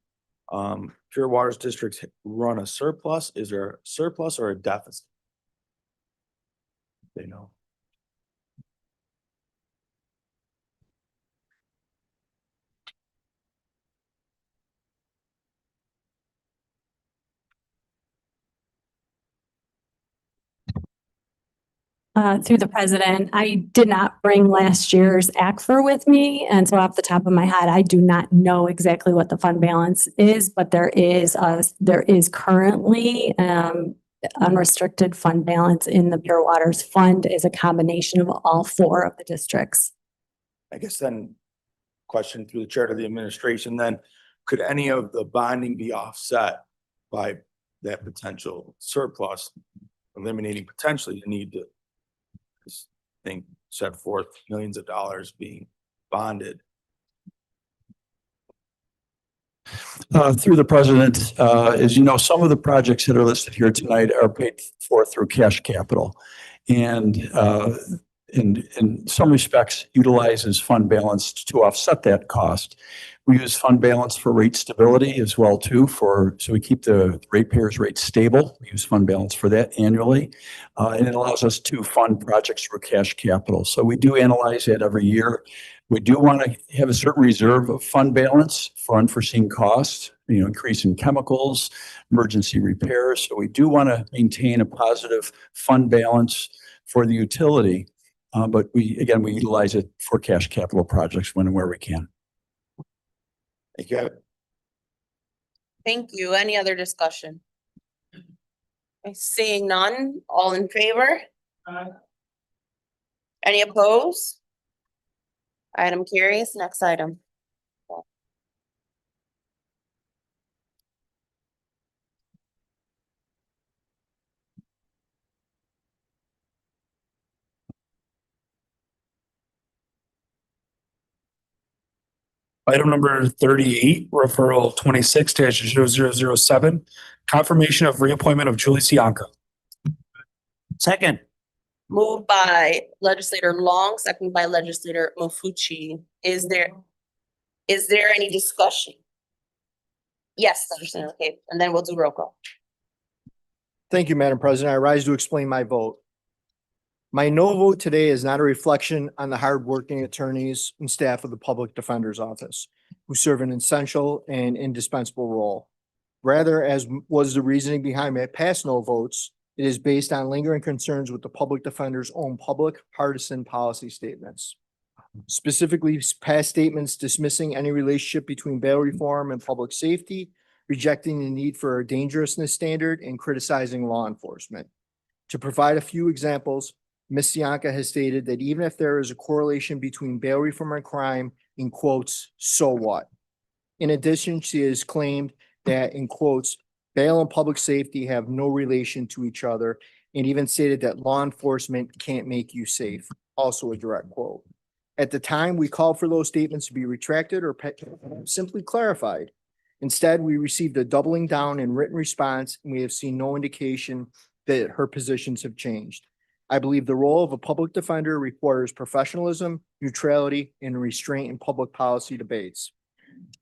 Pure Waters districts run a surplus? Is there a surplus or a deficit? They know. Through the president, I did not bring last year's ACFR with me, and so off the top of my head, I do not know exactly what the fund balance is, but there is currently unrestricted fund balance in the Pure Waters Fund as a combination of all 4 of the districts. I guess then, question through the chair to the administration, then could any of the bonding be offset by that potential surplus, eliminating potentially the need to set forth millions of dollars being bonded? Through the president, as you know, some of the projects that are listed here tonight are paid for through cash capital. And in some respects utilizes fund balance to offset that cost. We use fund balance for rate stability as well too, so we keep the ratepayers rate stable. We use fund balance for that annually. And it allows us to fund projects through cash capital. So we do analyze that every year. We do want to have a certain reserve of fund balance for unforeseen costs, increase in chemicals, emergency repairs. So we do want to maintain a positive fund balance for the utility. But we utilize it for cash capital projects when and where we can. Thank you. Thank you. Any other discussion? Okay, seeing none, all in favor? Any opposed? Item carries. Next item. Item number 38, referral 26-0007, confirmation of reappointment of Julie Sianka. Second. Moved by legislator Long, second by legislator Mofucci. Is there any discussion? Yes, legislator, okay, and then we'll do roll call. Thank you, Madam President. I rise to explain my vote. My no vote today is not a reflection on the hardworking attorneys and staff of the Public Defender's Office, who serve an essential and indispensable role. Rather, as was the reasoning behind my past no votes, it is based on lingering concerns with the Public Defender's own public partisan policy statements. Specifically, past statements dismissing any relationship between bail reform and public safety, rejecting the need for a dangerousness standard, and criticizing law enforcement. To provide a few examples, Ms. Sianka has stated that even if there is a correlation between bail reform and crime, in quotes, so what? In addition, she has claimed that, in quotes, bail and public safety have no relation to each other, and even stated that law enforcement can't make you safe. Also a direct quote. At the time, we called for those statements to be retracted or simply clarified. Instead, we received a doubling down in written response, and we have seen no indication that her positions have changed. I believe the role of a public defender requires professionalism, neutrality, and restraint in public policy debates.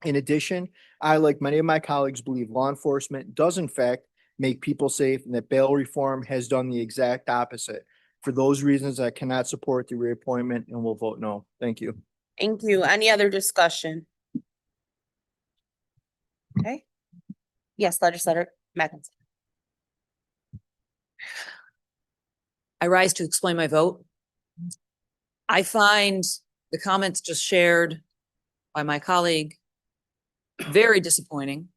In addition, I, like many of my colleagues, believe law enforcement does in fact make people safe, and that bail reform has done the exact opposite. For those reasons, I cannot support the reappointment and will vote no. Thank you. Thank you. Any other discussion? Okay. Yes, legislator McIntyre. I rise to explain my vote. I find the comments just shared by my colleague very disappointing,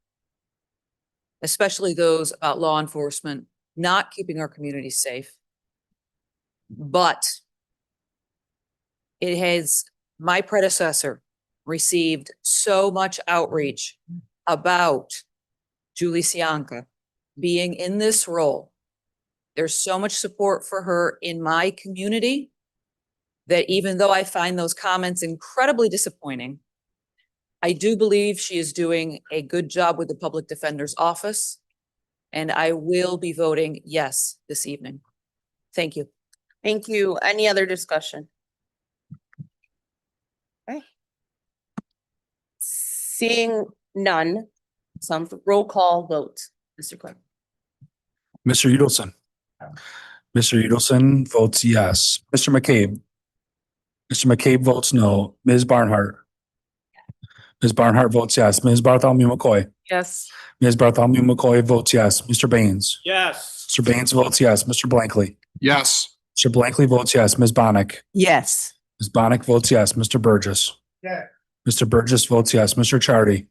especially those about law enforcement not keeping our communities safe. But my predecessor received so much outreach about Julie Sianka being in this role. There's so much support for her in my community that even though I find those comments incredibly disappointing, I do believe she is doing a good job with the Public Defender's Office, and I will be voting yes this evening. Thank you. Thank you. Any other discussion? Okay. Seeing none, some roll call vote. Mr. Clerk. Mr. Udelson. Mr. Udelson votes yes. Mr. McCabe. Mr. McCabe votes no. Ms. Barnhart. Ms. Barnhart votes yes. Ms. Bartholomew McCoy. Yes. Ms. Bartholomew McCoy votes yes. Mr. Baines. Yes. Mr. Baines votes yes. Mr. Blankley. Yes. Mr. Blankley votes yes. Ms. Bonnick. Yes. Ms. Bonnick votes yes. Mr. Burgess. Yeah. Mr. Burgess votes yes. Mr. Chardy.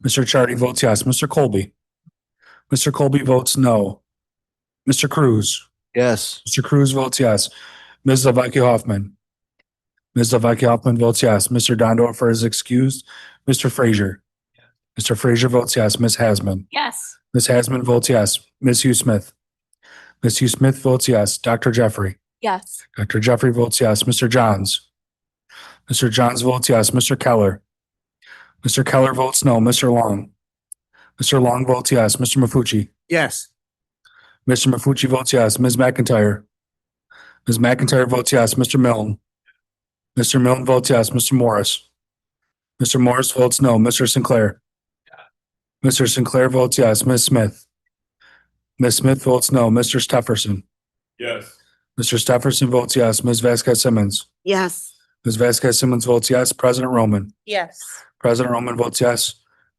Mr. Chardy votes yes. Mr. Colby. Mr. Colby votes no. Mr. Cruz. Yes. Mr. Cruz votes yes. Ms. Zavaki Hoffman. Ms. Zavaki Hoffman votes yes. Mr. Dondorfer is excused. Mr. Frazier. Mr. Frazier votes yes. Ms. Hasman. Yes. Ms. Hasman votes yes. Ms. Hugh Smith. Ms. Hugh Smith votes yes. Dr. Jeffrey. Yes. Dr. Jeffrey votes yes. Mr. Johns. Mr. Johns votes yes. Mr. Keller. Mr. Keller votes no. Mr. Long. Mr. Long votes yes. Mr. Mafucci. Yes. Mr. Mafucci votes yes. Ms. McIntyre. Ms. McIntyre votes yes. Mr. Milne. Mr. Milne votes yes. Mr. Morris. Mr. Morris votes no. Mr. Sinclair. Mr. Sinclair votes yes. Ms. Smith. Ms. Smith votes no. Mr. Stefferson. Yes. Mr. Stefferson votes yes. Ms. Vasquez Simmons. Yes. Ms. Vasquez Simmons votes yes. President Roman. Yes. President Roman votes yes.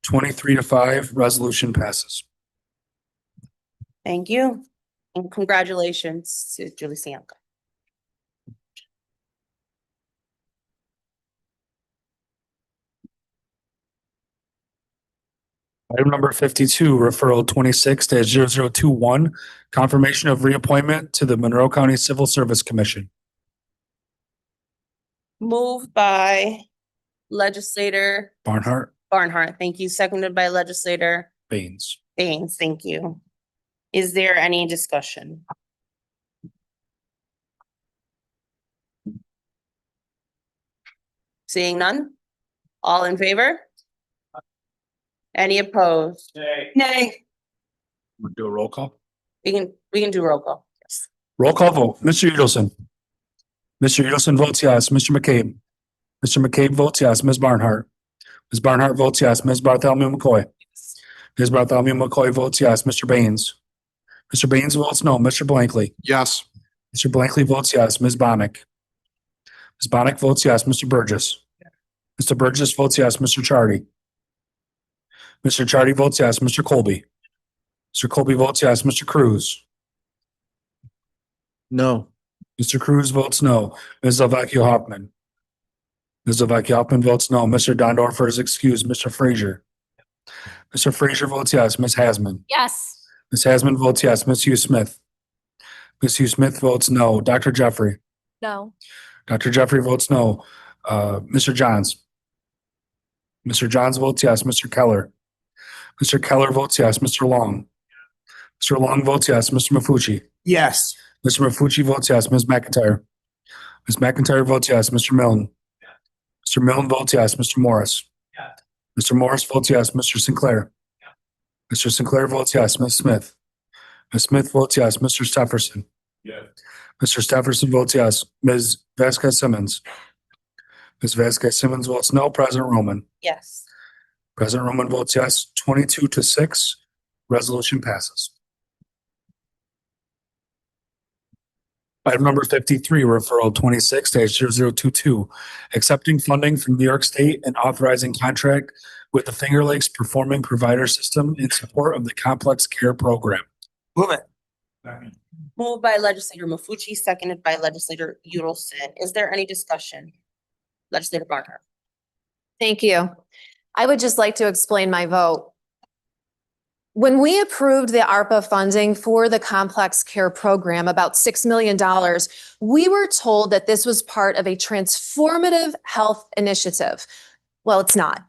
23-5, resolution passes. Thank you. And congratulations to Julie Sianka. Item number 52, referral 26-0021, confirmation of reappointment to the Monroe County Civil Service Commission. Moved by legislator Barnhart, Barnhart. Thank you. Seconded by legislator Baines. Baines. Thank you. Is there any discussion? Seeing none? All in favor? Any opposed? Nay. We'll do a roll call. We can do roll call. Yes. Roll call vote. Mr. Udelson. Mr. Udelson votes yes. Mr. McCabe. Mr. McCabe votes yes. Ms. Barnhart. Ms. Barnhart votes yes. Ms. Bartholomew McCoy. Ms. Bartholomew McCoy votes yes. Mr. Baines. Mr. Baines votes no. Mr. Blankley. Yes. Mr. Blankley votes yes. Ms. Bonnick. Ms. Bonnick votes yes. Mr. Burgess. Mr. Burgess votes yes. Mr. Chardy. Mr. Chardy votes yes. Mr. Colby. Mr. Colby votes yes. Mr. Cruz. No. Mr. Cruz votes no. Ms. Delvecchio Hoffman. Ms. Delvecchio Hoffman votes no. Mr. Dondorfer is excused. Mr. Frazier. Mr. Frazier votes yes. Ms. Hasman. Yes. Ms. Hasman votes yes. Ms. Hugh Smith. Ms. Hugh Smith votes no. Dr. Jeffrey. No. Dr. Jeffrey votes no. Mr. Johns. Mr. Johns votes yes. Mr. Keller. Mr. Keller votes yes. Mr. Long. Mr. Long votes yes. Mr. Mafucci. Yes. Mr. Mafucci votes yes. Ms. McIntyre. Ms. McIntyre votes yes. Mr. Milne. Mr. Milne votes yes. Mr. Morris. Mr. Morris votes yes. Mr. Sinclair. Mr. Sinclair votes yes. Ms. Smith. Ms. Smith votes yes. Mr. Stefferson. Yes. Mr. Stefferson votes yes. Ms. Vasquez Simmons. Ms. Vasquez Simmons votes no. President Roman. Yes. President Roman votes yes. 22-6, resolution passes. Item number 53, referral 26-0022, accepting funding from New York State and authorizing contract with the Finger Lakes Performing Provider System in support of the Complex Care Program. Move it. Moved by legislator Mafucci, seconded by legislator Udelson. Is there any discussion? Legislator Barnhart. Thank you. I would just like to explain my vote. When we approved the ARPA funding for the complex care program, about $6 million, we were told that this was part of a transformative health initiative. Well, it's not.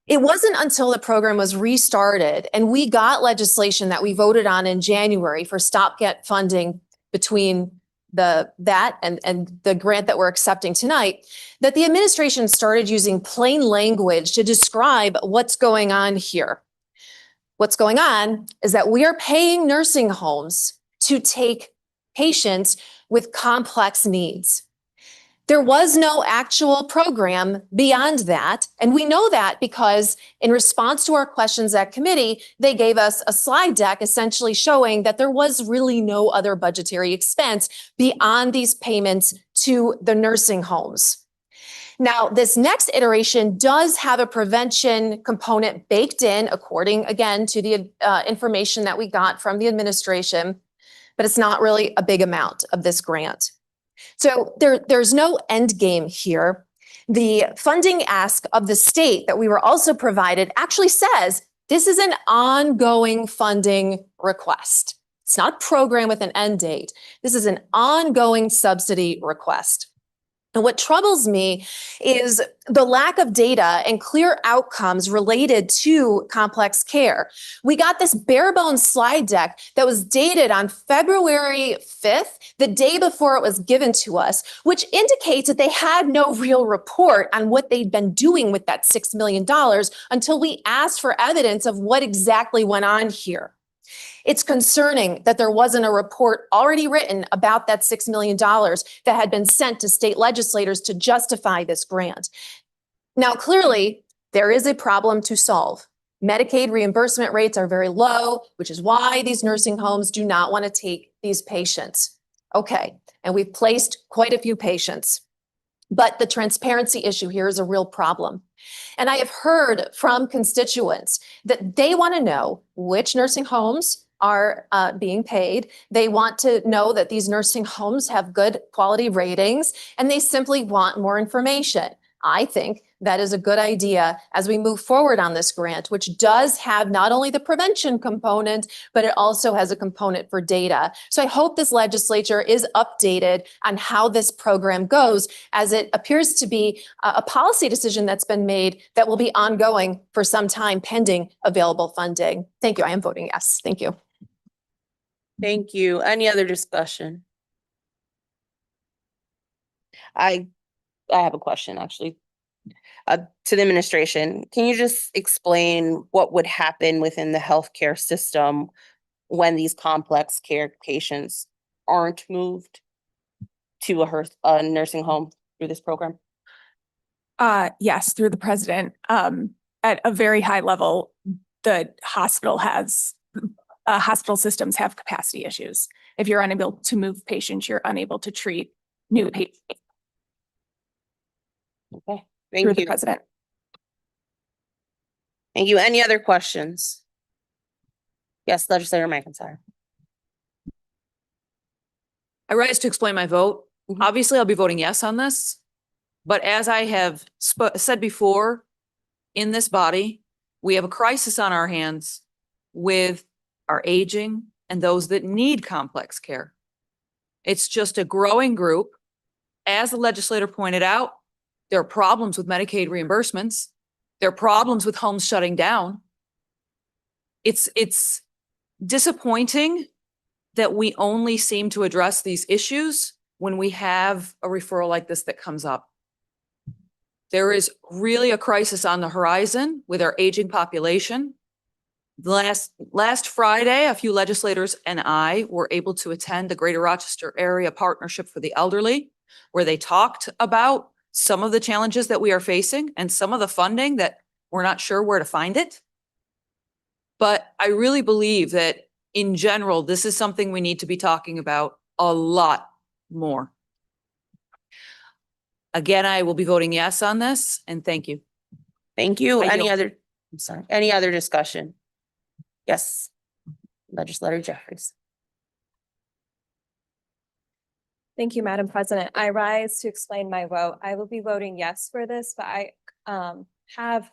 It wasn't until the program was restarted and we got legislation that we voted on in January for stopgap funding between that and the grant that we're accepting tonight, that the administration started using plain language to describe what's going on here. What's going on is that we are paying nursing homes to take patients with complex needs. There was no actual program beyond that. And we know that because in response to our questions at committee, they gave us a slide deck essentially showing that there was really no other budgetary expense beyond these payments to the nursing homes. Now, this next iteration does have a prevention component baked in, according, again, to the information that we got from the administration, but it's not really a big amount of this grant. So there's no end game here. The funding ask of the state that we were also provided actually says this is an ongoing funding request. It's not a program with an end date. This is an ongoing subsidy request. And what troubles me is the lack of data and clear outcomes related to complex care. We got this bare bones slide deck that was dated on February 5th, the day before it was given to us, which indicates that they had no real report on what they'd been doing with that $6 million until we asked for evidence of what exactly went on here. It's concerning that there wasn't a report already written about that $6 million that had been sent to state legislators to justify this grant. Now, clearly, there is a problem to solve. Medicaid reimbursement rates are very low, which is why these nursing homes do not want to take these patients. Okay, and we've placed quite a few patients. But the transparency issue here is a real problem. And I have heard from constituents that they want to know which nursing homes are being paid. They want to know that these nursing homes have good quality ratings, and they simply want more information. I think that is a good idea as we move forward on this grant, which does have not only the prevention component, but it also has a component for data. So I hope this legislature is updated on how this program goes, as it appears to be a policy decision that's been made that will be ongoing for some time pending available funding. Thank you. I am voting yes. Thank you. Thank you. Any other discussion? I have a question, actually. To the administration, can you just explain what would happen within the healthcare system when these complex care patients aren't moved to a nursing home through this program? Yes, through the president. At a very high level, the hospital systems have capacity issues. If you're unable to move patients, you're unable to treat new patients. Okay, thank Through you. the president. Thank you. Any other questions? Yes, Legislator McIntyre. I rise to explain my vote. Obviously, I'll be voting yes on this. But as I have said before, in this body, we have a crisis on our hands with our aging and those that need complex care. It's just a growing group. As the legislator pointed out, there are problems with Medicaid reimbursements. There are problems with homes shutting down. It's disappointing that we only seem to address these issues when we have a referral like this that comes up. There is really a crisis on the horizon with our aging population. Last Friday, a few legislators and I were able to attend the Greater Rochester Area Partnership for the Elderly, where they talked about some of the challenges that we are facing and some of the funding that we're not sure where to find it. But I really believe that in general, this is something we need to be talking about a lot more. Again, I will be voting yes on this, and thank you. Thank you. I yield. Any other discussion? Yes, Legislator Jeffries. Thank you, Madam President. I rise to explain my vote. I will be voting yes for this, but I have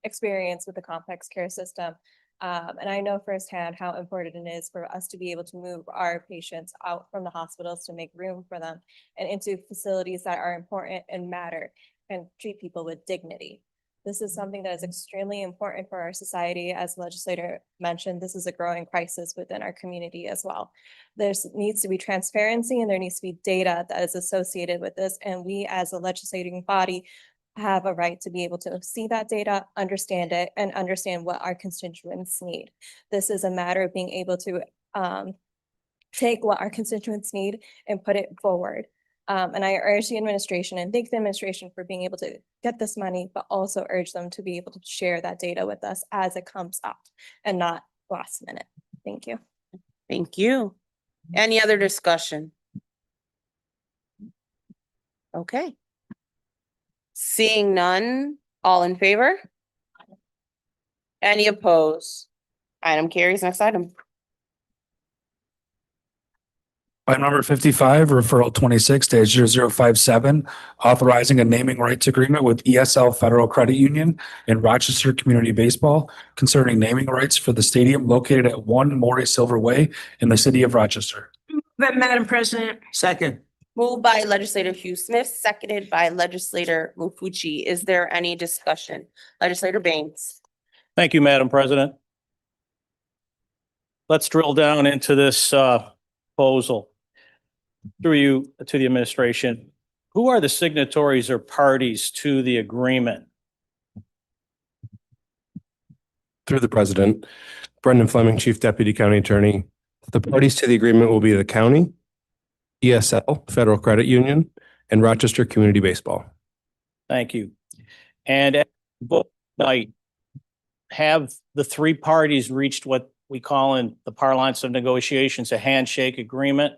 experience with the complex care system. And I know firsthand how important it is for us to be able to move our patients out from the hospitals to make room for them and into facilities that are important and matter and treat people with dignity. This is something that is extremely important for our society. As the legislator mentioned, this is a growing crisis within our community as well. There needs to be transparency and there needs to be data that is associated with this. And we as a legislating body have a right to be able to see that data, understand it, and understand what our constituents need. This is a matter of being able to take what our constituents need and put it forward. And I urge the administration and thank the administration for being able to get this money, but also urge them to be able to share that data with us as it comes up and not last minute. Thank you. Thank you. Any other discussion? Okay. Seeing none, all in favor? Any opposed? Item carries. Next item. Item number 55, referral 26-0057, authorizing a naming rights agreement with ESL Federal Credit Union and Rochester Community Baseball concerning naming rights for the stadium located at 1 Maury Silver Way in the city of Rochester. Madam President. Second. Moved by Legislator Hugh Smith, seconded by Legislator Mufucci. Is there any discussion? Legislator Baines. Thank you, Madam President. Let's drill down into this proposal. Through you to the administration, who are the signatories or parties to the agreement? Through the president, Brendan Fleming, Chief Deputy County Attorney. The parties to the agreement will be the county, ESL, Federal Credit Union, and Rochester Community Baseball. Thank you. And at vote night, have the three parties reached what we call in the parlance of negotiations a handshake agreement,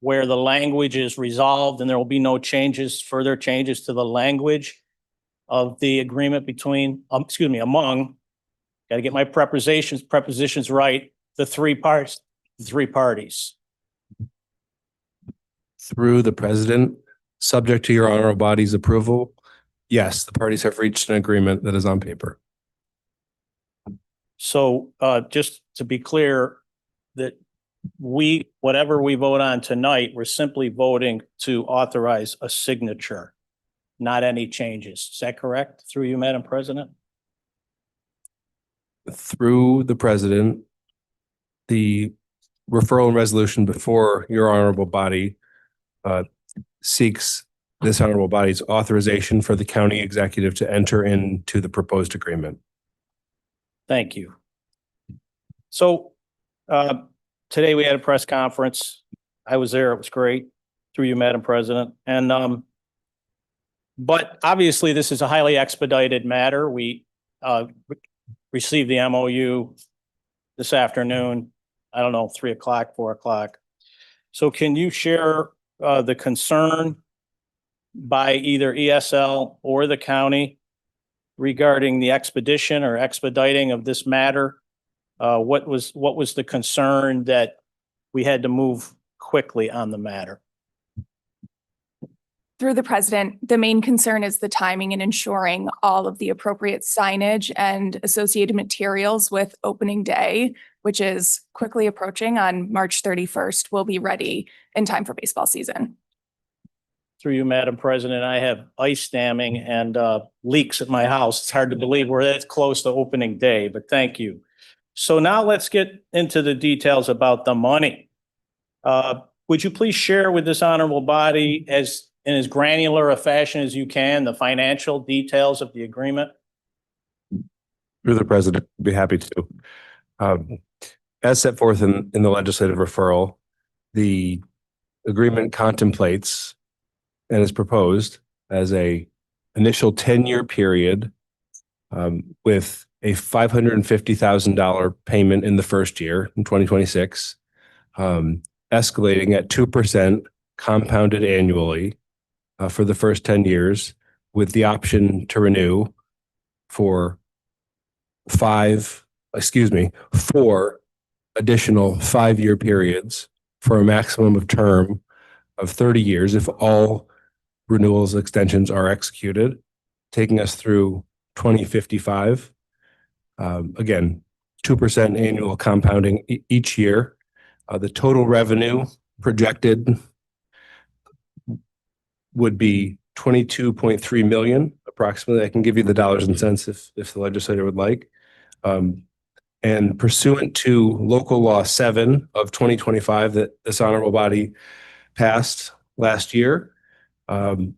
where the language is resolved and there will be no changes, further changes to the language of the agreement between, among, got to get my prepositions right, the three parties. Through the president, subject to your honorable body's approval, yes, the parties have reached an agreement that is on paper. So just to be clear, that whatever we vote on tonight, we're simply voting to authorize a signature, not any changes. Is that correct? Through you, Madam President? Through the president, the referral and resolution before your honorable body seeks this honorable body's authorization for the county executive to enter into the proposed agreement. Thank you. So today we had a press conference. I was there. It was great. Through you, Madam President. And but obviously this is a highly expedited matter. We received the MOU this afternoon. I don't know, 3 o'clock, 4 o'clock. So can you share the concern by either ESL or the county regarding the expedition or expediting of this matter? What was the concern that we had to move quickly on the matter? Through the president, the main concern is the timing and ensuring all of the appropriate signage and associated materials with opening day, which is quickly approaching on March 31st, will be ready in time for baseball season. Through you, Madam President, I have ice damming and leaks at my house. It's hard to believe we're that close to opening day, but thank you. So now let's get into the details about the money. Would you please share with this honorable body, in as granular a fashion as you can, the financial details of the agreement? Through the president, I'd be happy to. As set forth in the legislative referral, the agreement contemplates and is proposed as a initial 10-year period with a $550,000 payment in the first year in 2026, escalating at 2% compounded annually for the first 10 years, with the option to renew for 4 additional 5-year periods for a maximum of term of 30 years if all renewals extensions are executed, taking us through 2055. Again, 2% annual compounding each year. The total revenue projected would be 22.3 million approximately. I can give you the dollars and cents if the legislator would like. And pursuant to local law 7 of 2025 that this honorable body passed last year, the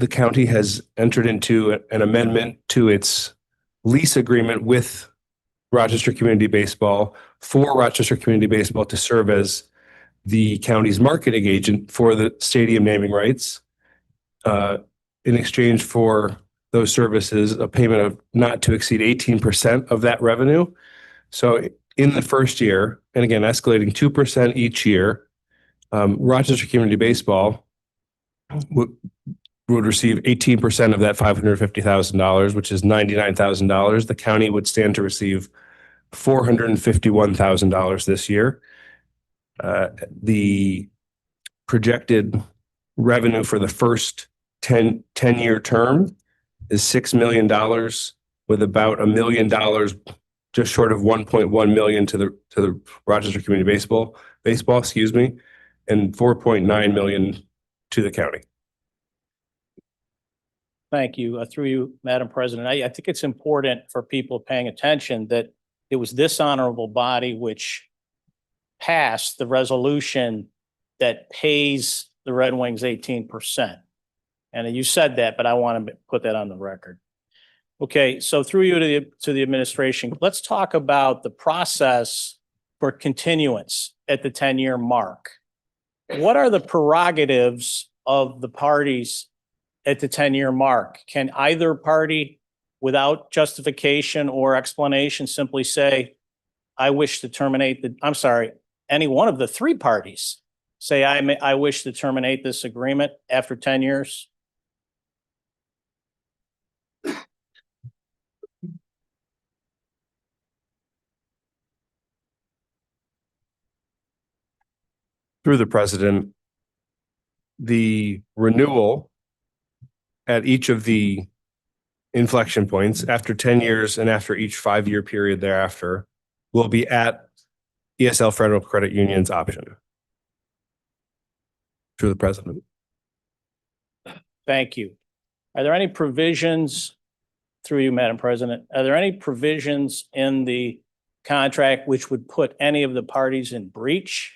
county has entered into an amendment to its lease agreement with Rochester Community Baseball for Rochester Community Baseball to serve as the county's marketing agent for the stadium naming rights. In exchange for those services, a payment of not to exceed 18% of that revenue. So in the first year, and again, escalating 2% each year, Rochester Community Baseball would receive 18% of that $550,000, which is $99,000. The county would stand to receive $451,000 this year. The projected revenue for the first 10-year term is $6 million, with about $1 million, just short of 1.1 million to the Rochester Community Baseball, and 4.9 million to the county. Thank you. Through you, Madam President, I think it's important for people paying attention that it was this honorable body which passed the resolution that pays the Red Wings 18%. And you said that, but I want to put that on the record. Okay, so through you to the administration, let's talk about the process for continuance at the 10-year mark. What are the prerogatives of the parties at the 10-year mark? Can either party, without justification or explanation, simply say, I wish to terminate any one of the three parties say, I wish to terminate this agreement after 10 years? Through the president, the renewal at each of the inflection points after 10 years and after each 5-year period thereafter will be at ESL Federal Credit Union's option. Through the president. Thank you. Are there any provisions, through you, Madam President, are there any provisions in the contract which would put any of the parties in breach?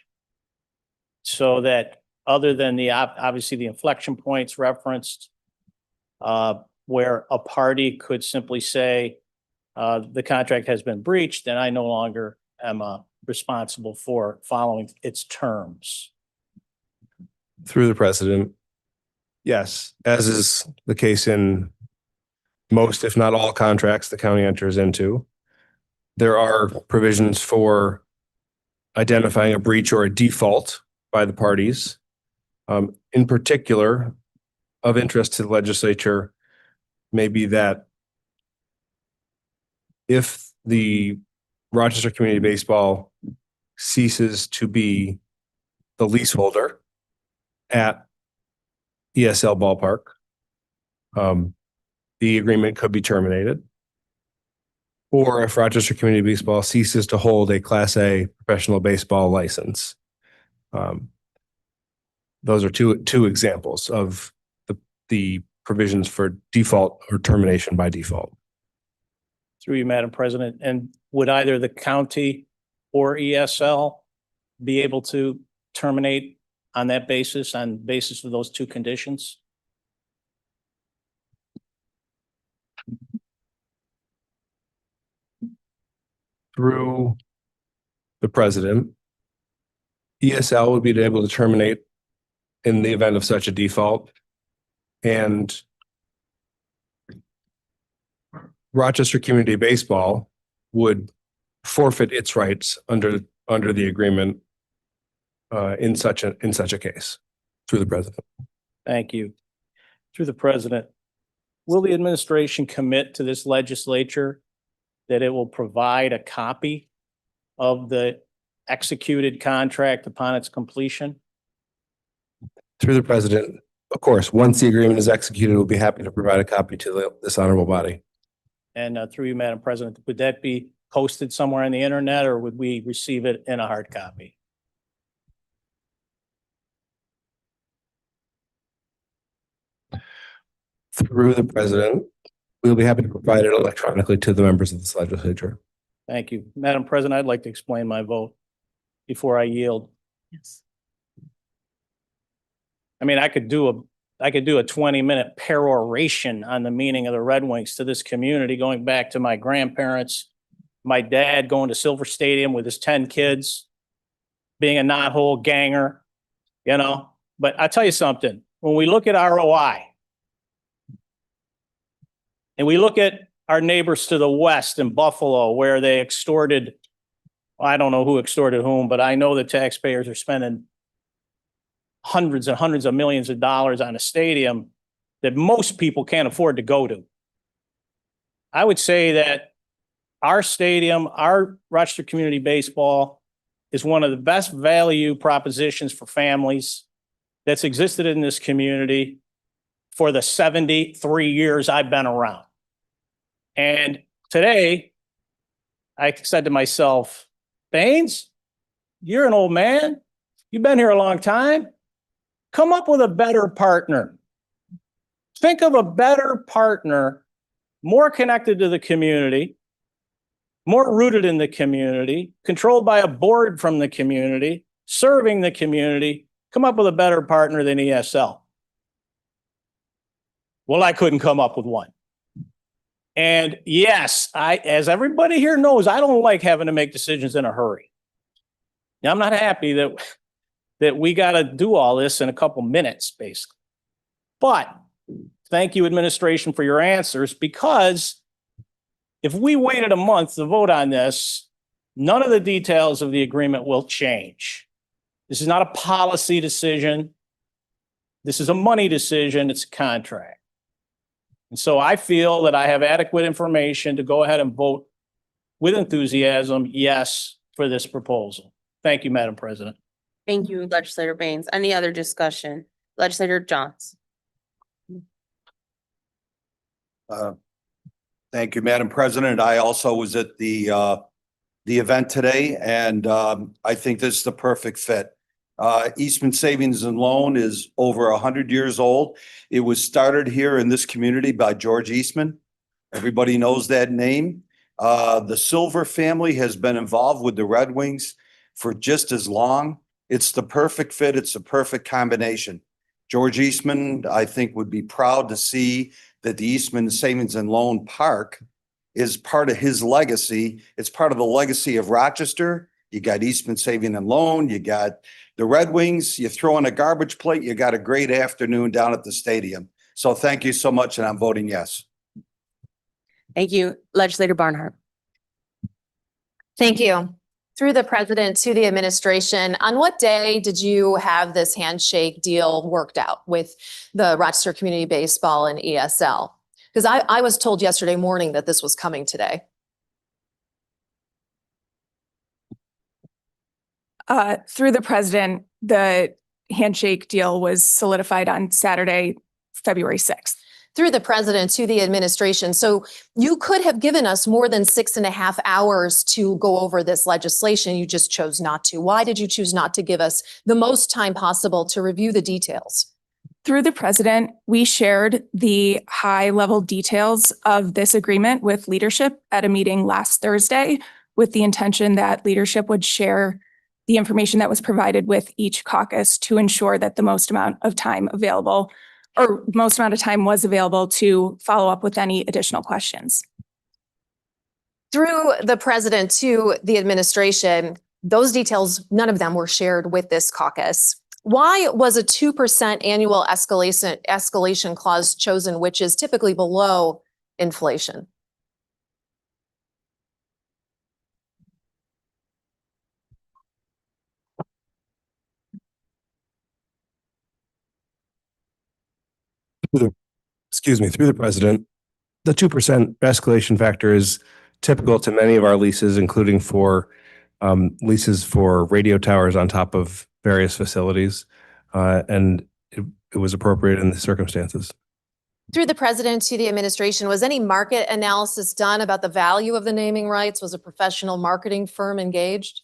So that other than obviously the inflection points referenced, where a party could simply say, the contract has been breached and I no longer am responsible for following its terms? Through the president, yes, as is the case in most, if not all, contracts the county enters into, there are provisions for identifying a breach or a default by the parties. In particular, of interest to the legislature may be that if the Rochester Community Baseball ceases to be the leaseholder at ESL Ballpark, the agreement could be terminated. Or if Rochester Community Baseball ceases to hold a Class A professional baseball license. Those are two examples of the provisions for default or termination by default. Through you, Madam President, and would either the county or ESL be able to terminate on that basis, on basis of those two conditions? Through the president, ESL would be able to terminate in the event of such a default, and Rochester Community Baseball would forfeit its rights under the agreement in such a case. Through the president. Thank you. Through the president, will the administration commit to this legislature that it will provide a copy of the executed contract upon its completion? Through the president, of course, once the agreement is executed, we'll be happy to provide a copy to this honorable body. And through you, Madam President, would that be posted somewhere on the internet or would we receive it in a hard copy? Through the president, we'll be happy to provide it electronically to the members of this legislature. Thank you. Madam President, I'd like to explain my vote before I yield. Yes. I mean, I could do a 20-minute peroration on the meaning of the Red Wings to this community, going back to my grandparents, my dad going to Silver Stadium with his 10 kids, being a knothole ganger, you know. But I tell you something, when we look at ROI and we look at our neighbors to the west in Buffalo, where they extorted, I don't know who extorted whom, but I know the taxpayers are spending hundreds and hundreds of millions of dollars on a stadium that most people can't afford to go to. I would say that our stadium, our Rochester Community Baseball, is one of the best value propositions for families that's existed in this community for the 73 years I've been around. And today, I said to myself, Baines, you're an old man. You've been here a long time. Come up with a better partner. Think of a better partner, more connected to the community, more rooted in the community, controlled by a board from the community, serving the community. Come up with a better partner than ESL. Well, I couldn't come up with one. And yes, as everybody here knows, I don't like having to make decisions in a hurry. Now, I'm not happy that we got to do all this in a couple minutes, basically. But thank you, administration, for your answers, because if we waited a month to vote on this, none of the details of the agreement will change. This is not a policy decision. This is a money decision. It's a contract. And so I feel that I have adequate information to go ahead and vote with enthusiasm, yes, for this proposal. Thank you, Madam President. Thank you, Legislator Baines. Any other discussion? Legislator Johns. Thank you, Madam President. I also was at the event today, and I think this is the perfect fit. Eastman Savings and Loan is over 100 years old. It was started here in this community by George Eastman. Everybody knows that name. The Silver family has been involved with the Red Wings for just as long. It's the perfect fit. It's the perfect combination. George Eastman, I think, would be proud to see that the Eastman Savings and Loan Park is part of his legacy. It's part of the legacy of Rochester. You got Eastman Saving and Loan, you got the Red Wings, you throw in a garbage plate, you got a great afternoon down at the stadium. So thank you so much, and I'm voting yes. Thank you, Legislator Barnhart. Thank you. Through the president to the administration, on what day did you have this handshake deal worked out with the Rochester Community Baseball and ESL? Because I was told yesterday morning that this was coming today. Through the president, the handshake deal was solidified on Saturday, February 6th. Through the president to the administration. So you could have given us more than 6.5 hours to go over this legislation. You just chose not to. Why did you choose not to give us the most time possible to review the details? Through the president, we shared the high-level details of this agreement with leadership at a meeting last Thursday, with the intention that leadership would share the information that was provided with each caucus to ensure that the most amount of time available, or most amount of time was available to follow up with any additional questions. Through the president to the administration, those details, none of them were shared with this caucus. Why was a 2% annual escalation clause chosen, which is typically below inflation? Through the president, the 2% escalation factor is typical to many of our leases, including for leases for radio towers on top of various facilities. And it was appropriate in the circumstances. Through the president to the administration, was any market analysis done about the value of the naming rights? Was a professional marketing firm engaged?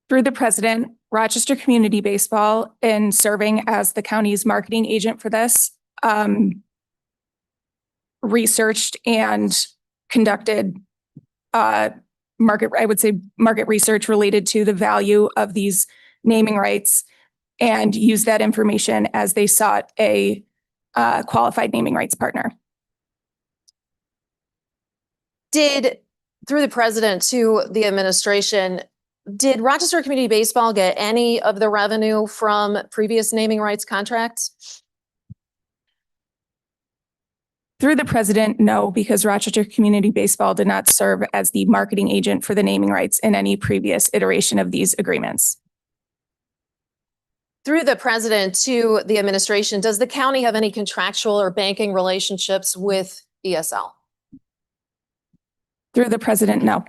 Through the president, Rochester Community Baseball, in serving as the county's marketing agent for this, researched and conducted market research related to the value of these naming rights and used that information as they sought a qualified naming rights partner. Through the president to the administration, did Rochester Community Baseball get any of the revenue from previous naming rights contracts? Through the president, no, because Rochester Community Baseball did not serve as the marketing agent for the naming rights in any previous iteration of these agreements. Through the president to the administration, does the county have any contractual or banking relationships with ESL? Through the president, no.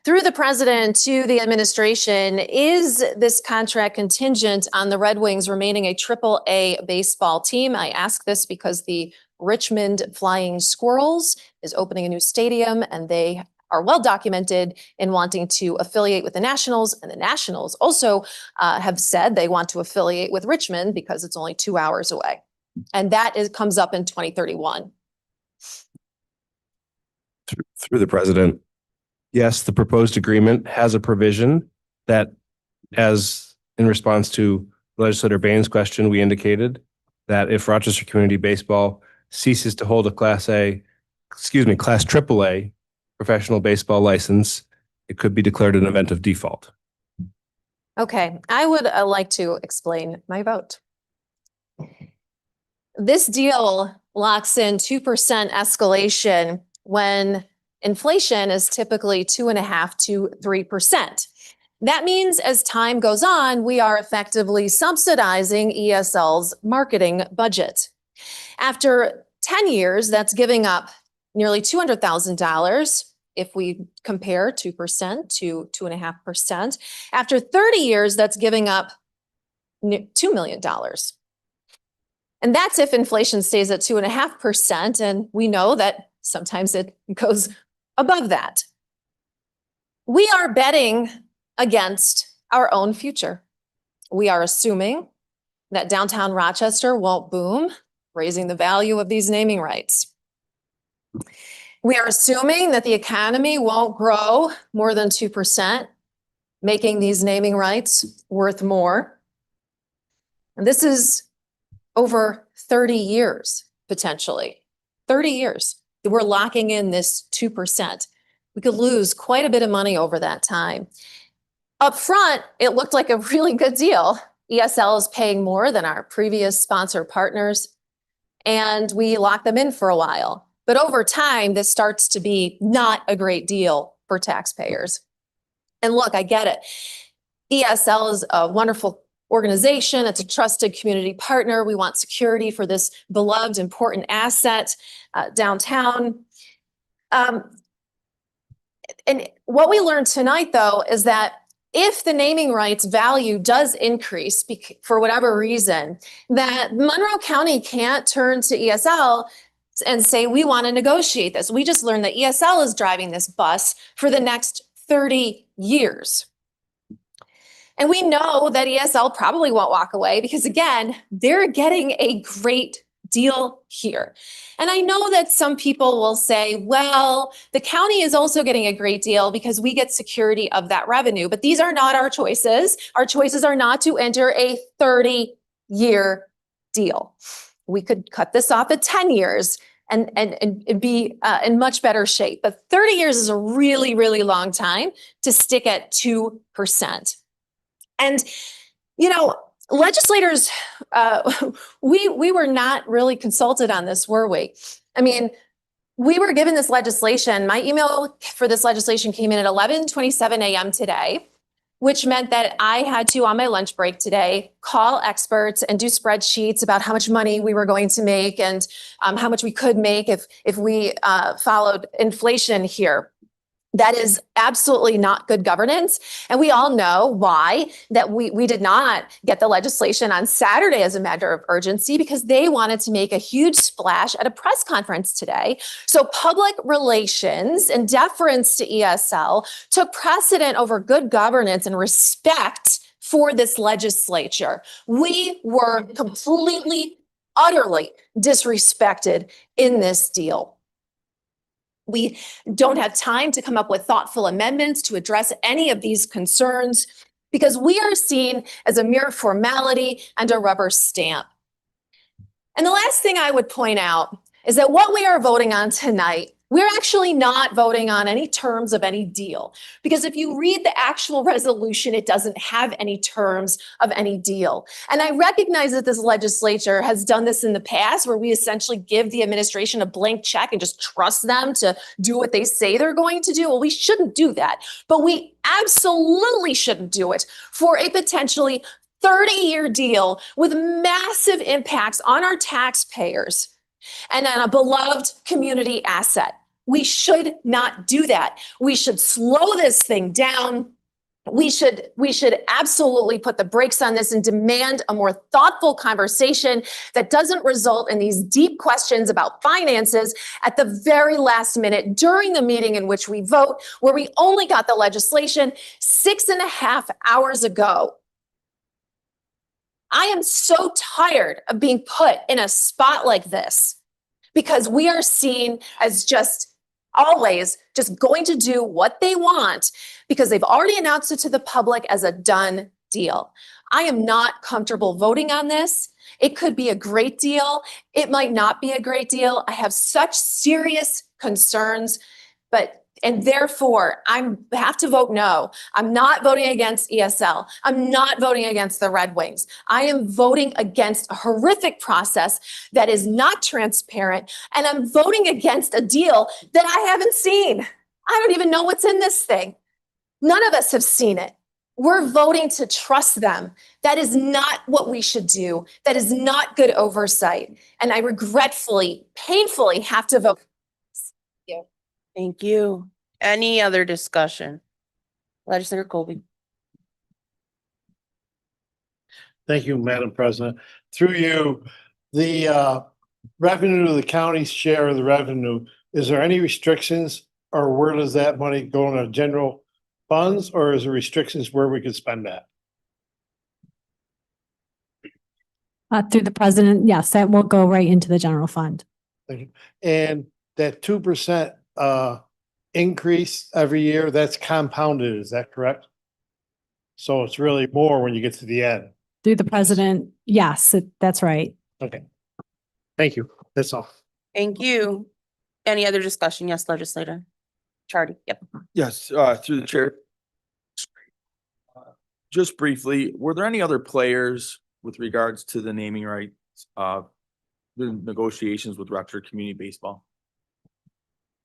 Through the president to the administration, is this contract contingent on the Red Wings remaining a AAA baseball team? I ask this because the Richmond Flying Squirrels is opening a new stadium, and they are well documented in wanting to affiliate with the Nationals, and the Nationals also have said they want to affiliate with Richmond because it's only 2 hours away. And that comes up in 2031. Through the president, yes, the proposed agreement has a provision that, as in response to Legislator Baines' question, we indicated that if Rochester Community Baseball ceases to hold a Class AAA professional baseball license, it could be declared an event of default. Okay, I would like to explain my vote. This deal locks in 2% escalation when inflation is typically 2.5% to 3%. That means as time goes on, we are effectively subsidizing ESL's marketing budget. After 10 years, that's giving up nearly $200,000 if we compare 2% to 2.5%. After 30 years, that's giving up $2 million. And that's if inflation stays at 2.5%, and we know that sometimes it goes above that. We are betting against our own future. We are assuming that downtown Rochester won't boom, raising the value of these naming rights. We are assuming that the economy won't grow more than 2%, making these naming rights worth more. And this is over 30 years, potentially. 30 years that we're locking in this 2%. We could lose quite a bit of money over that time. Up front, it looked like a really good deal. ESL is paying more than our previous sponsor partners, and we locked them in for a while. But over time, this starts to be not a great deal for taxpayers. And look, I get it. ESL is a wonderful organization. It's a trusted community partner. We want security for this beloved, important asset downtown. And what we learned tonight, though, is that if the naming rights value does increase for whatever reason, that Monroe County can't turn to ESL and say, we want to negotiate this. We just learned that ESL is driving this bus for the next 30 years. And we know that ESL probably won't walk away because, again, they're getting a great deal here. And I know that some people will say, well, the county is also getting a great deal because we get security of that revenue. But these are not our choices. Our choices are not to enter a 30-year deal. We could cut this off at 10 years and be in much better shape. But 30 years is a really, really long time to stick at 2%. And, you know, legislators, we were not really consulted on this, were we? I mean, we were given this legislation. My email for this legislation came in at 11:27 a.m. today, which meant that I had to, on my lunch break today, call experts and do spreadsheets about how much money we were going to make and how much we could make if we followed inflation here. That is absolutely not good governance. And we all know why, that we did not get the legislation on Saturday as a matter of urgency because they wanted to make a huge splash at a press conference today. So public relations and deference to ESL took precedent over good governance and respect for this legislature. We were completely, utterly disrespected in this deal. We don't have time to come up with thoughtful amendments to address any of these concerns because we are seen as a mere formality and a rubber stamp. And the last thing I would point out is that what we are voting on tonight, we're actually not voting on any terms of any deal, because if you read the actual resolution, it doesn't have any terms of any deal. And I recognize that this legislature has done this in the past, where we essentially give the administration a blank check and just trust them to do what they say they're going to do. Well, we shouldn't do that, but we absolutely shouldn't do it for a potentially 30-year deal with massive impacts on our taxpayers and on a beloved community asset. We should not do that. We should slow this thing down. We should absolutely put the brakes on this and demand a more thoughtful conversation that doesn't result in these deep questions about finances at the very last minute during the meeting in which we vote, where we only got the legislation 6.5 hours ago. I am so tired of being put in a spot like this because we are seen as just always just going to do what they want because they've already announced it to the public as a done deal. I am not comfortable voting on this. It could be a great deal. It might not be a great deal. I have such serious concerns, and therefore I have to vote no. I'm not voting against ESL. I'm not voting against the Red Wings. I am voting against a horrific process that is not transparent, and I'm voting against a deal that I haven't seen. I don't even know what's in this thing. None of us have seen it. We're voting to trust them. That is not what we should do. That is not good oversight. And I regretfully, painfully have to vote. Thank you. Thank you. Any other discussion? Legislator Colby. Thank you, Madam President. Through you, the revenue to the county's share of the revenue, is there any restrictions, or where does that money go into general funds, or is there restrictions where we could spend that? Through the president, yes, that will go right into the general fund. Thank you. And that 2% increase every year, that's compounded, is that correct? So it's really more when you get to the end. Through the president, yes, that's right. Okay. Thank you. That's all. Thank you. Any other discussion? Yes, legislator. Charlie, yep. Yes, through the chair. Just briefly, were there any other players with regards to the naming rights, the negotiations with Rochester Community Baseball?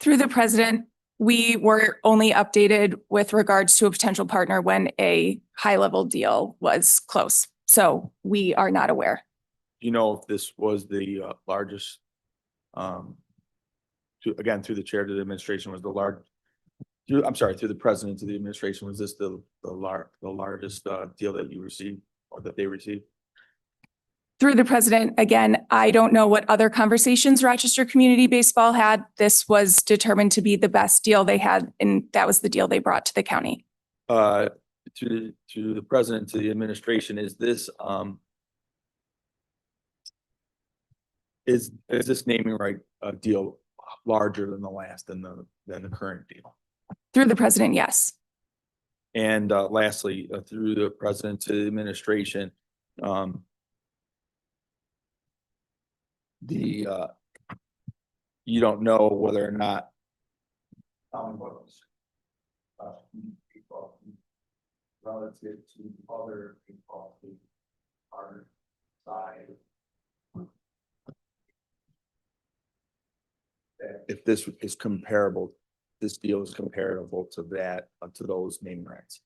Through the president, we were only updated with regards to a potential partner when a high-level deal was close. So we are not aware. You know if this was the largest, again, through the chair to the administration, was the through the president to the administration, was this the largest deal that you received or that they received? Through the president, again, I don't know what other conversations Rochester Community Baseball had. This was determined to be the best deal they had, and that was the deal they brought to the county. To the president, to the administration, is this is this naming right deal larger than the last than the current deal? Through the president, yes. And lastly, through the president to the administration, you don't know whether or not relative to other people who are side. If this is comparable, this deal is comparable to that, to those naming rights.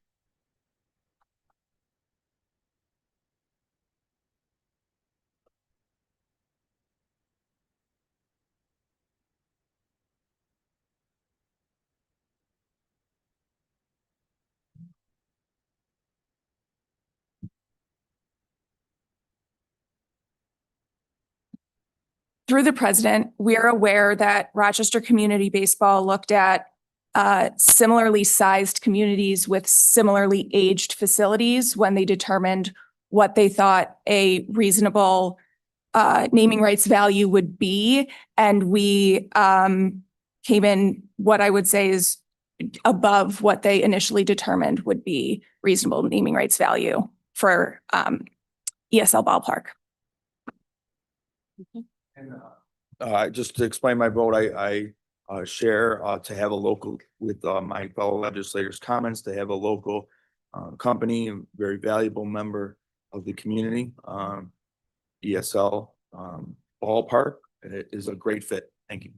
Through the president, we are aware that Rochester Community Baseball looked at similarly sized communities with similarly aged facilities when they determined what they thought a reasonable naming rights value would be. And we came in what I would say is above what they initially determined would be reasonable naming rights value for ESL Ballpark. Just to explain my vote, I share to have a local with my fellow legislators' comments, to have a local company, a very valuable member of the community. ESL Ballpark, it is a great fit. Thank you.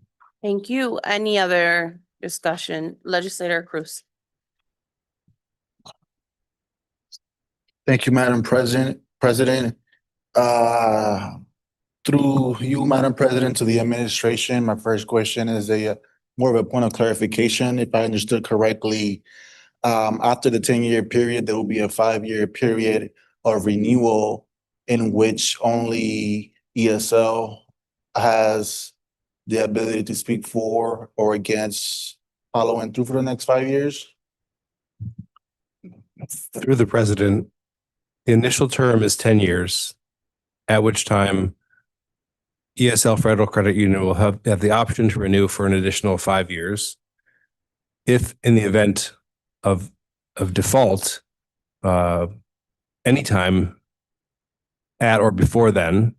Thank you. Any other discussion? Legislator Cruz. Thank you, Madam President. Through you, Madam President, to the administration, my first question is more of a point of clarification. If I understood correctly, after the 10-year period, there will be a 5-year period of renewal in which only ESL has the ability to speak for or against following through for the next 5 years? Through the president, the initial term is 10 years, at which time ESL Federal Credit Union will have the option to renew for an additional 5 years. If in the event of default, anytime at or before then,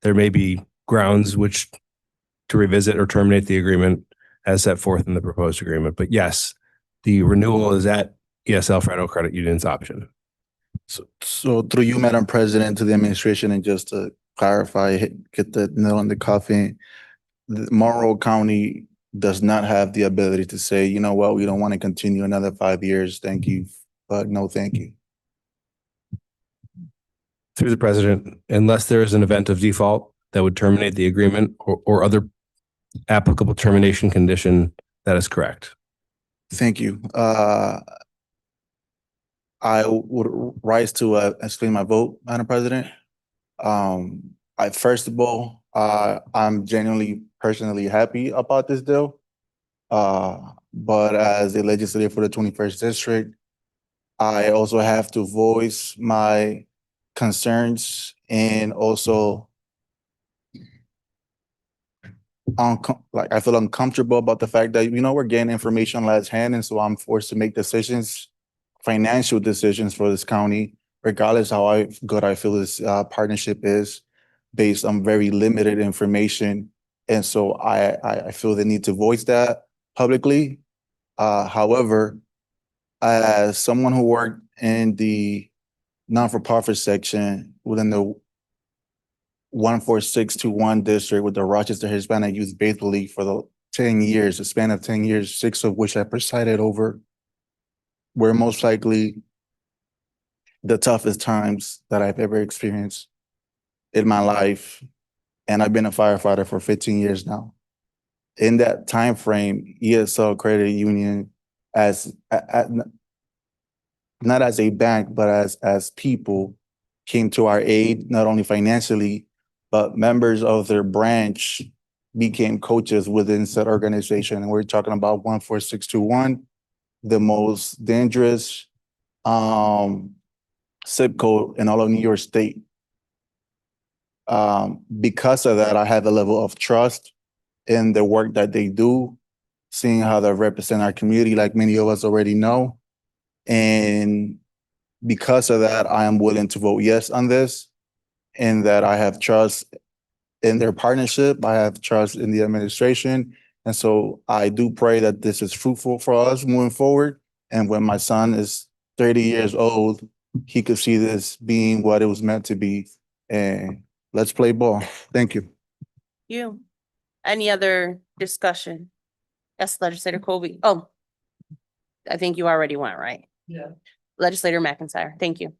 there may be grounds which to revisit or terminate the agreement as set forth in the proposed agreement. But yes, the renewal is at ESL Federal Credit Union's option. So through you, Madam President, to the administration, and just to clarify, get the nail in the coffin, Monroe County does not have the ability to say, you know what, we don't want to continue another 5 years. Thank you, but no, thank you. Through the president, unless there is an event of default that would terminate the agreement or other applicable termination condition, that is correct. Thank you. I would rise to explain my vote, Madam President. First of all, I'm genuinely personally happy about this deal. But as a legislator for the 21st District, I also have to voice my concerns and also I feel uncomfortable about the fact that, we're getting information last hand, and so I'm forced to make decisions, financial decisions for this county, regardless how good I feel this partnership is, based on very limited information. And so I feel the need to voice that publicly. However, as someone who worked in the non-for-profit section within the 14621 district with the Rochester Hispanic Youth Baseball League for the 10 years, a span of 10 years, 6 of which I presided over, were most likely the toughest times that I've ever experienced in my life. And I've been a firefighter for 15 years now. In that time frame, ESL Credit Union, not as a bank, but as people, came to our aid, not only financially, but members of their branch became coaches within said organization. And we're talking about 14621, the most dangerous zip code in all of New York State. Because of that, I have a level of trust in the work that they do, seeing how they represent our community, like many of us already know. And because of that, I am willing to vote yes on this, and that I have trust in their partnership. I have trust in the administration. And so I do pray that this is fruitful for us moving forward. And when my son is 30 years old, he could see this being what it was meant to be. And let's play ball. Thank you. Any other discussion? Yes, Legislator Colby. Oh, I think you already went, right? Yeah. Legislator McIntyre, thank you.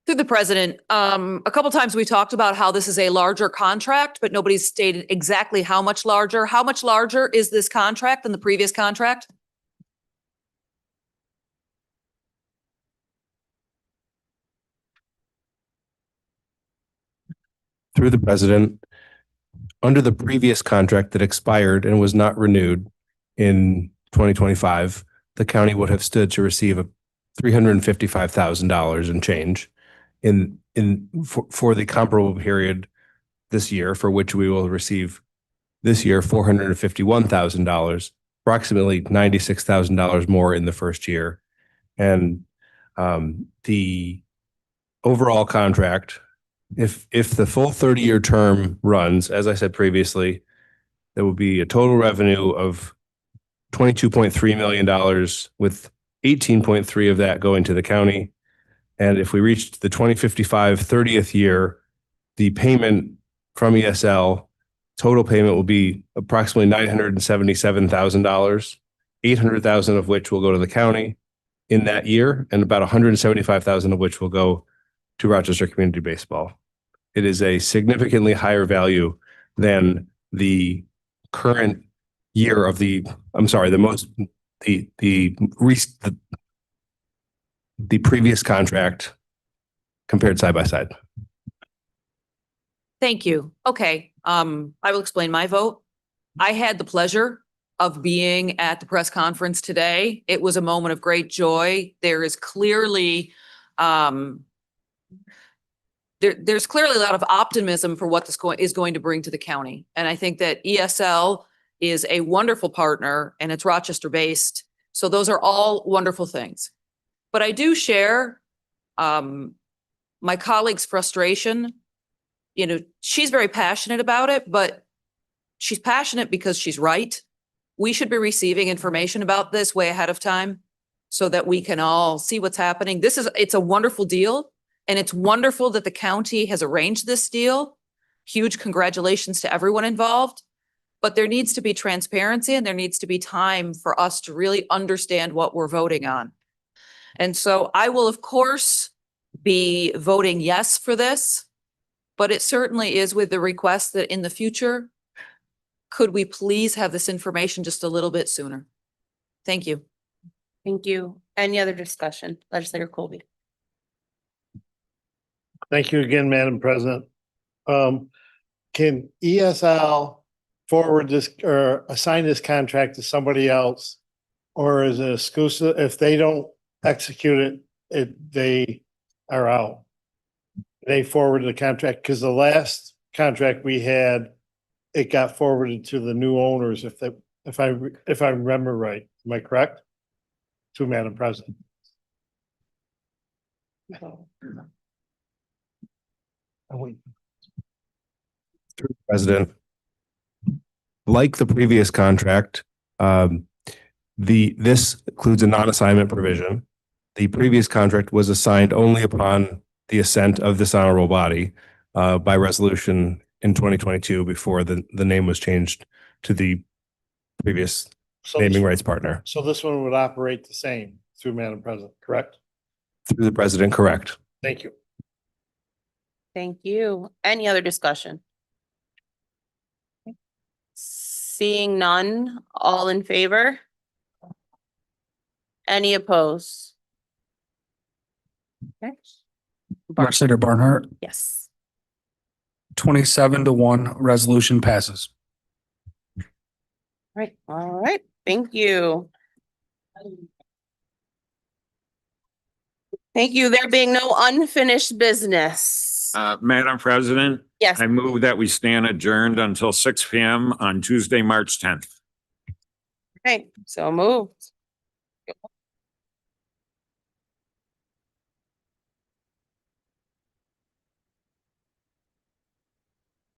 Through the president, a couple times we talked about how this is a larger contract, but nobody's stated exactly how much larger. How much larger is this contract than the previous contract? Through the president, under the previous contract that expired and was not renewed in 2025, the county would have stood to receive $355,000 in change for the comparable period this year, for which we will receive this year $451,000, approximately $96,000 more in the first year. And the overall contract, if the full 30-year term runs, as I said previously, there will be a total revenue of $22.3 million, with 18.3 of that going to the county. And if we reach the 2055 30th year, the payment from ESL, total payment will be approximately $977,000, 800,000 of which will go to the county in that year, and about 175,000 of which will go to Rochester Community Baseball. It is a significantly higher value than the current year of the previous contract compared side by side. Thank you. Okay, I will explain my vote. I had the pleasure of being at the press conference today. It was a moment of great joy. There is clearly there's clearly a lot of optimism for what this is going to bring to the county. And I think that ESL is a wonderful partner, and it's Rochester based. So those are all wonderful things. But I do share my colleague's frustration. You know, she's very passionate about it, but she's passionate because she's right. We should be receiving information about this way ahead of time so that we can all see what's happening. It's a wonderful deal, and it's wonderful that the county has arranged this deal. Huge congratulations to everyone involved. But there needs to be transparency, and there needs to be time for us to really understand what we're voting on. And so I will, of course, be voting yes for this, but it certainly is with the request that in the future, could we please have this information just a little bit sooner? Thank you. Thank you. Any other discussion? Legislator Colby. Thank you again, Madam President. Can ESL forward this or assign this contract to somebody else? Or is it exclusive? If they don't execute it, they are out. They forwarded the contract because the last contract we had, it got forwarded to the new owners. If I remember right, am I correct? To Madam President. President, like the previous contract, this includes a non-assignment provision. The previous contract was assigned only upon the assent of this honorable body by resolution in 2022 before the name was changed to the previous naming rights partner. So this one would operate the same through Madam President, correct? Through the president, correct. Thank you. Thank you. Any other discussion? Seeing none, all in favor? Any opposed? Okay. Legislator Barnhart, Yes. 27-1, resolution passes. All right, thank you. Thank you. There being no unfinished business. Madam President? Yes. I move that we stand adjourned until 6 p.m. on Tuesday, March 10th. Okay, so moved.